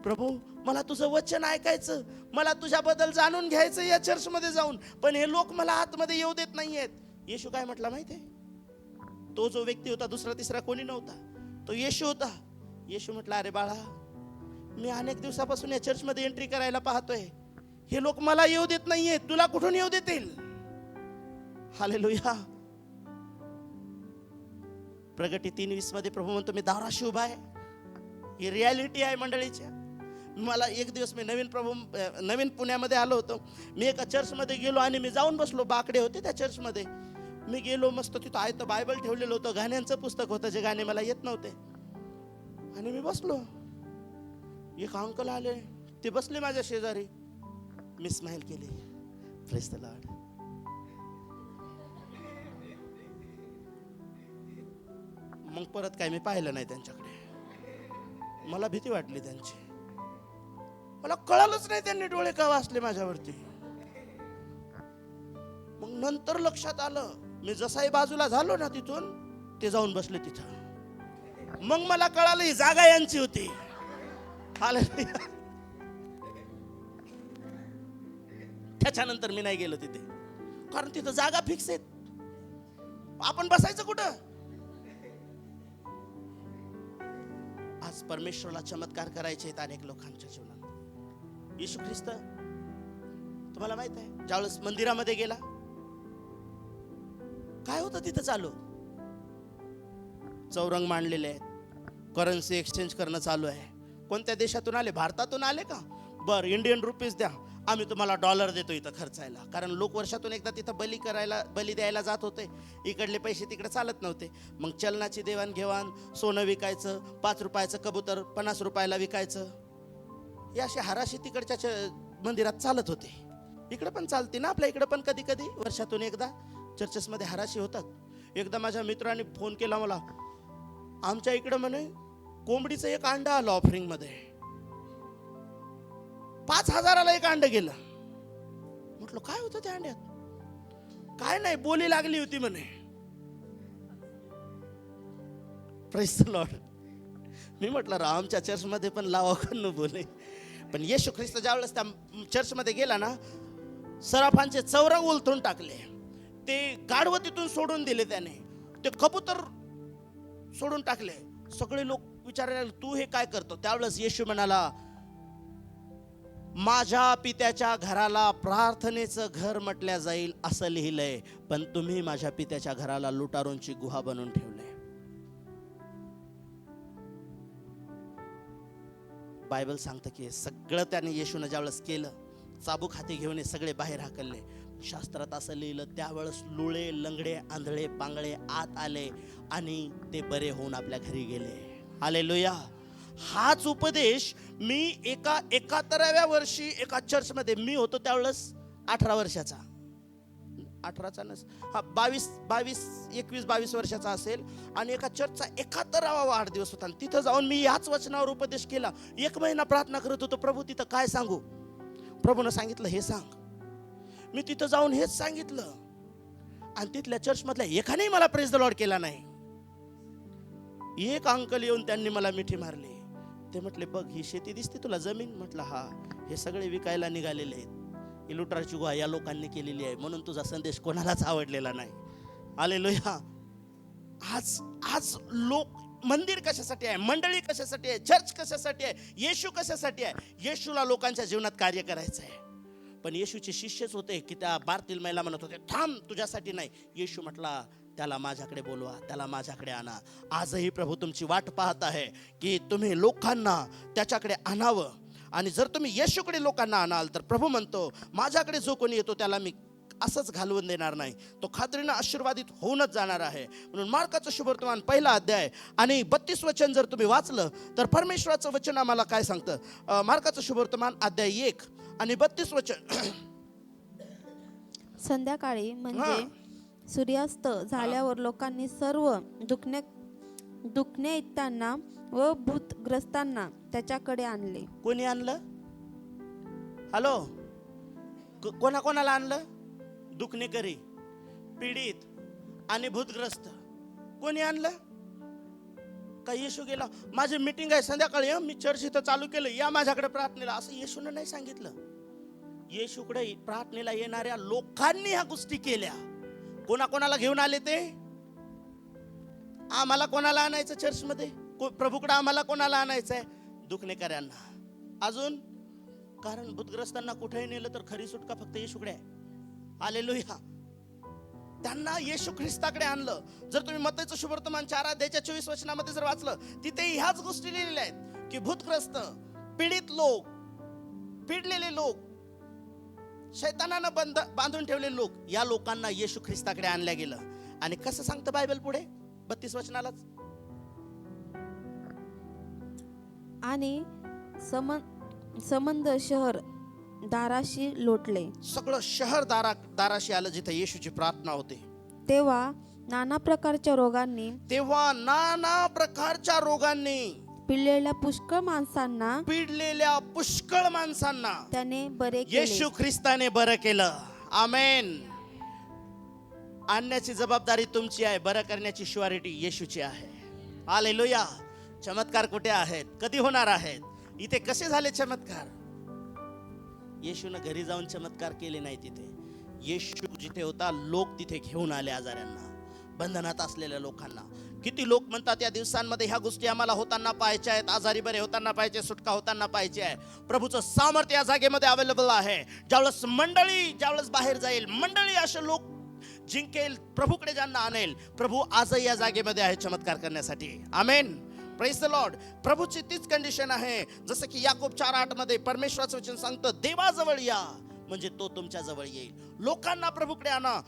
प्रभू मला तुझं वचन ऐकायचं, मला तुझ्याबद्दल जाणून घ्यायचं या चर्चमध्ये जाऊन, पण हे लोक मला आतमध्ये येऊ देत नाहीयेत. येशू काय म्हटला माहितीये, तो जो व्यक्ती होता दुसरा तिसरा कोणी नव्हता, तो येशू होता. येशू म्हटला अरे बाळा मी अनेक दिवसापासून या चर्चमध्ये एंट्री करायला पाहतोय, हे लोक मला येऊ देत नाहीयेत, तुला कुठून येऊ देतील. हालेलुया. प्रगटी 3:20 मध्ये प्रभू म्हणतो मी दाराशी उभा आहे. ही रियालिटी आहे मंडळीच्या. मला एक दिवस मी नवीन पुण्यामध्ये आलो होतो. मी एका चर्चमध्ये गेलो आणि मी जाऊन बसलो. बाकडे होते त्या चर्चमध्ये. मी गेलो, मस्त तिथं आहे तर बायबल ठेवलेलं होतं, गाण्यांचं पुस्तक होतं जे गाणे मला येत नव्हते. आणि मी बसलो. एक अंकल आले, ते बसले माझ्या शेजारी. मी स्माइल केली, प्रेज द लॉर्ड. मग परत काय मी पाहिलं नाही त्यांच्याकडे. मला भीती वाटली त्यांची. मला कळालंच नाही त्यांनी डोळे का वाचले माझ्यावरती. मग नंतर लक्षात आलं, मी जसाही बाजूला झालो ना तिथून, ते जाऊन बसले तिथं. मग मला कळालं ही जागा यांची होती. हालेलुया. त्याच्यानंतर मी नाही गेलो तिथे, कारण तिथं जागा फिक्स आहेत. आपण बसायचं कुठं. आज परमेश्वराला चमत्कार करायचे आहेत अनेक लोकांच्या जीवनात. येशू ख्रिस्त तुम्हाला माहित आहे ज्यावेळेस मंदिरामध्ये गेला काय होतं तिथं चालू, चौरंग मांडलेले आहेत, करन्सी एक्सचेंज करणं चालू आहे. कोणत्या देशातून आले, भारतातून आले का, बर इंडियन रुपीज द्या, आम्ही तुम्हाला डॉलर देतो इथं खर्चायला. कारण लोक वर्षातून एकदा तिथं बली द्यायला जात होते. इकडले पैसे तिकडे चालत नव्हते. मग चलनाची देवाणघेवाण, सोनं विकायचं, 5 रुपयाचं कबूतर 50 रुपयाला विकायचं, हे असे हाराशी तिकडच्या मंदिरात चालत होते. इकडे पण चालते ना, आपल्या इकडे पण कधी कधी वर्षातून एकदा चर्चेसमध्ये हाराशी होतात. एकदा माझ्या मित्राने फोन केला मला, आमच्या इकडे म्हणे कोंबडीचं एक अंड आलं ऑफरिंग मध्ये, 5,000ला एक अंड गेलं. म्हटलं काय होतं त्या अंड्यात, काय नाही, बोली लागली होती म्हणे. Praise the Lord. मी म्हटलं राव, आमच्या चर्चमध्ये पण लावा न बोले. पण येशू ख्रिस्त ज्यावेळेस त्या चर्चमध्ये गेला ना, सराफांचे चौरंग उलथून टाकले, ते गाढव तिथून सोडून दिले, त्याने ते कबूतर सोडून टाकले. सगळे लोक विचारायला, तू हे काय करतो? त्यावेळेस येशू म्हणाला, माझ्या पित्याच्या घराला प्रार्थनेचं घर म्हटल्या जाईल असं लिहिलंय, पण तुम्ही माझ्या पित्याच्या घराला लुटारूंची गुहा बनवून ठेवले. बायबल सांगतं की सगळं त्याने येशूने ज्यावेळेस केलं, चाबूक हाती घेऊन हे सगळे बाहेर हाकलले. शास्त्रात असं लिहिलं, त्यावेळेस लुळे, लंगडे, आंधळे, पांगळे आत आले आणि ते बरे होऊन आपल्या घरी गेले. हालेलुया. हाच उपदेश मी एका 71व्या वर्षी एका चर्चमध्ये, मी होतो त्यावेळेस 18 वर्षाचा, 18चा नस, हा 22 वर्षाचा असेल, आणि एका चर्चचा 71वा वाढदिवस होता. आणि तिथं जाऊन मी याच वचनावर उपदेश केला. 1 महिना प्रार्थना करत होतो, प्रभू तिथं काय सांगू? प्रभूनं सांगितलं हे सांग. मी तिथं जाऊन हेच सांगितलं, आणि तिथल्या चर्चमधल्या एकानेही मला प्रेज द लॉर्ड केला नाही. एक अंकल येऊन त्यांनी मला मिठी मारली. ते म्हटले, बघ ही शेती दिसते तुला, जमीन? म्हटलं हा, हे सगळे विकायला निघालेले आहेत, ही लुटाराची गुहा या लोकांनी केलेली आहे, म्हणून तुझा संदेश कोणालाच आवडलेला नाही. हालेलुया. आज लोक, मंदिर कशासाठी आहे, मंडळी कशासाठी आहे, चर्च कशासाठी आहे, येशू कशासाठी आहे? येशूला लोकांच्या जीवनात कार्य करायचं आहे. पण येशूचे शिष्यच होते की त्या बारतिलमैला म्हणत होते, थांब, तुझ्यासाठी नाही. येशू म्हटला, त्याला माझ्याकडे बोलवा, त्याला माझ्याकडे आणा. आजही प्रभू तुमची वाट पाहत आहे की तुम्ही लोकांना त्याच्याकडे आणावं. आणि जर तुम्ही येशूकडे लोकांना आणाल तर प्रभू म्हणतो, माझ्याकडे जो कोणी येतो त्याला मी असंच घालवून देणार नाही, तो खात्रीनं आशीर्वादित होऊनच जाणार आहे. म्हणून मार्काचं शुभवर्तमान 1 अध्याय आणि 32 वचन जर तुम्ही वाचलं तर परमेश्वराचं वचन आम्हाला काय सांगतं? मार्काचं शुभवर्तमान अध्याय 1 आणि 32 वचन. संध्याकाळी म्हणजे सूर्यास्त झाल्यावर लोकांनी सर्व दुखणे इत्यांना व भूतग्रस्तांना त्याच्याकडे आणले. कोणी आणलं? हॅलो, कोणाला आणलं? दुखणेकरी, पीडित आणि भूतग्रस्त. कोणी आणलं? का येशू गेला, माझी मीटिंग आहे संध्याकाळी, मी चर्च इथं चालू केलं, या माझ्याकडे प्रार्थनेला, असं येशूने नाही सांगितलं. येशूकडे प्रार्थनेला येणाऱ्या लोकांनी ह्या गोष्टी केल्या. कोणाला घेऊन आले ते? आम्हाला कोणाला आणायचं चर्चमध्ये? प्रभूकडे आम्हाला कोणाला आणायचंय? दुखणेकऱ्यांना. अजून? कारण भूतग्रस्तांना कुठेही नेलं तर खरी सुटका फक्त येशूकडे आहे. हालेलुया. त्यांना येशू ख्रिस्ताकडे आणलं. जर तुम्ही मत्तईचं शुभवर्तमान 4 अध्यायाच्या 24 वचनामध्ये जर वाचलं, तिथे ह्याच गोष्टी लिहिलेल्या आहेत की भूतग्रस्त, पीडित लोक, पिडलेले लोक, शैतानानं बांधून ठेवलेले लोक, या लोकांना येशू ख्रिस्ताकडे आणल्या गेलं. आणि कसं सांगतं बायबल पुढे 32 वचनालाच, आणि समंद शहर दाराशी लोटले. सगळं शहर दाराशी आलं जिथे येशूची प्रार्थना होते. तेव्हा नाना प्रकारच्या रोगांनी पिडलेल्या पुष्कळ माणसांना त्याने बरे केले. येशू ख्रिस्ताने बरं केलं. आमेन. आणण्याची जबाबदारी तुमची आहे, बरं करण्याची श्युअरिटी येशूची आहे. हालेलुया. चमत्कार कुठे आहेत? कधी होणार आहेत? इथे कसे झाले चमत्कार? येशूने घरी जाऊन चमत्कार केले नाही. तिथे येशू जिथे होता, लोक तिथे घेऊन आले आजाऱ्यांना, बंधनात असलेल्या लोकांना. किती लोक म्हणतात या दिवसांमध्ये ह्या गोष्टी आम्हाला होताना पाहायच्या आहेत, आजारी बरे होताना पाहिजे, सुटका होताना पाहिजे आहे. प्रभूचं सामर्थ्य या जागेमध्ये अवेलेबल आहे. ज्यावेळेस बाहेर जाईल मंडळी, असे लोक जिंकेल, प्रभूकडे ज्यांना आणेल, प्रभू आजही या जागेमध्ये आहे चमत्कार करण्यासाठी. आमेन. Praise the Lord. प्रभूची तीच कंडिशन आहे, जसं की याकोब 4:8 मध्ये परमेश्वराचं वचन सांगतं, देवाजवळ या म्हणजे तो तुमच्या जवळ येईल. लोकांना प्रभूकडे आणा,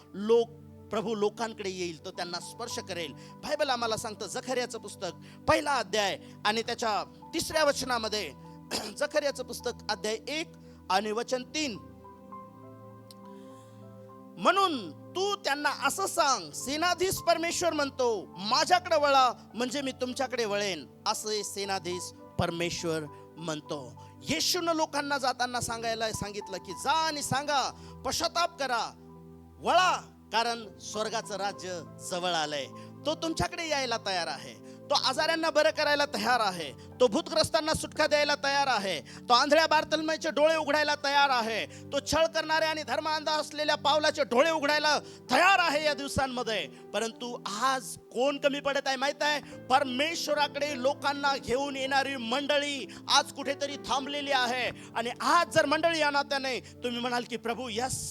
प्रभू लोकांकडे येईल, तो त्यांना स्पर्श करेल. बायबल आम्हाला सांगतं, जखर्याचं पुस्तक 1 अध्याय आणि त्याच्या 3 वचनामध्ये, जखर्याचं पुस्तक अध्याय 1 आणि वचन 3, म्हणून तू त्यांना असं सांग, सेनाधीश परमेश्वर म्हणतो, माझ्याकडे वळा म्हणजे मी तुमच्याकडे वळेन, असे सेनाधीश परमेश्वर म्हणतो. येशूनं लोकांना जाताना सांगायला सांगितलं की जा आणि सांगा, पश्चाताप करा, वळा, कारण स्वर्गाचं राज्य जवळ आलंय. तो तुमच्याकडे यायला तयार आहे. तो आजाऱ्यांना बरं करायला तयार आहे. तो भूतग्रस्तांना सुटका द्यायला तयार आहे. तो आंधळ्या बारतलमाईचे डोळे उघडायला तयार आहे. तो छळ करणारे आणि धर्मांध असलेल्या पावलाचे डोळे उघडायला तयार आहे या दिवसांमध्ये. परंतु आज कोण कमी पडत आहे माहित आहे? परमेश्वराकडे लोकांना घेऊन येणारी मंडळी आज कुठेतरी थांबलेली आहे. आणि आज जर मंडळी या नात्याने तुम्ही म्हणाल की प्रभू यस,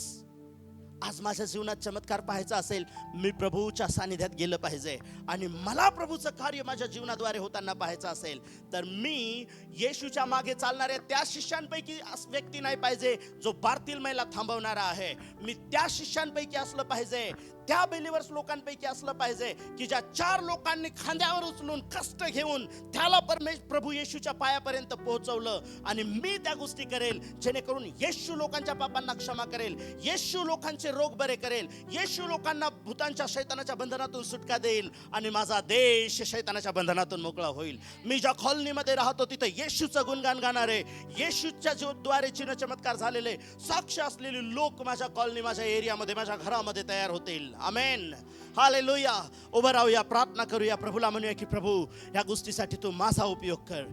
आज माझ्या जीवनात चमत्कार पाहायचा असेल, मी प्रभूच्या सानिध्यात गेलं पाहिजे आणि मला प्रभूचं कार्य माझ्या जीवनाद्वारे होताना पाहायचं असेल, तर मी येशूच्या मागे चालणाऱ्या त्या शिष्यांपैकी व्यक्ती नाही पाहिजे जो बारतिलमाईला थांबवणारा आहे. मी त्या शिष्यांपैकी असलं पाहिजे, त्या बिलीवर्स लोकांपैकी असलं पाहिजे की ज्या 4 लोकांनी खांद्यावर उचलून कष्ट घेऊन त्याला प्रभू येशूच्या पायापर्यंत पोहोचवलं. आणि मी त्या गोष्टी करेल जेणेकरून येशू लोकांच्या पापांना क्षमा करेल, येशू लोकांचे रोग बरे करेल, येशू लोकांना भूतांच्या शैतानाच्या बंधनातून सुटका देईल आणि माझा देश शैतानाच्या बंधनातून मोकळा होईल. मी ज्या कॉलनीमध्ये राहतो तिथे येशूचं गुणगान गाणारे, येशूच्या द्वारे चिन्ह चमत्कार झालेले साक्ष असलेले लोक माझ्या कॉलनी, माझ्या एरियामध्ये, माझ्या घरामध्ये तयार होतील. आमेन, हालेलुया. उभं राहूया, प्रार्थना करूया, प्रभूला म्हणूया की प्रभू या गोष्टीसाठी तू माझा उपयोग कर.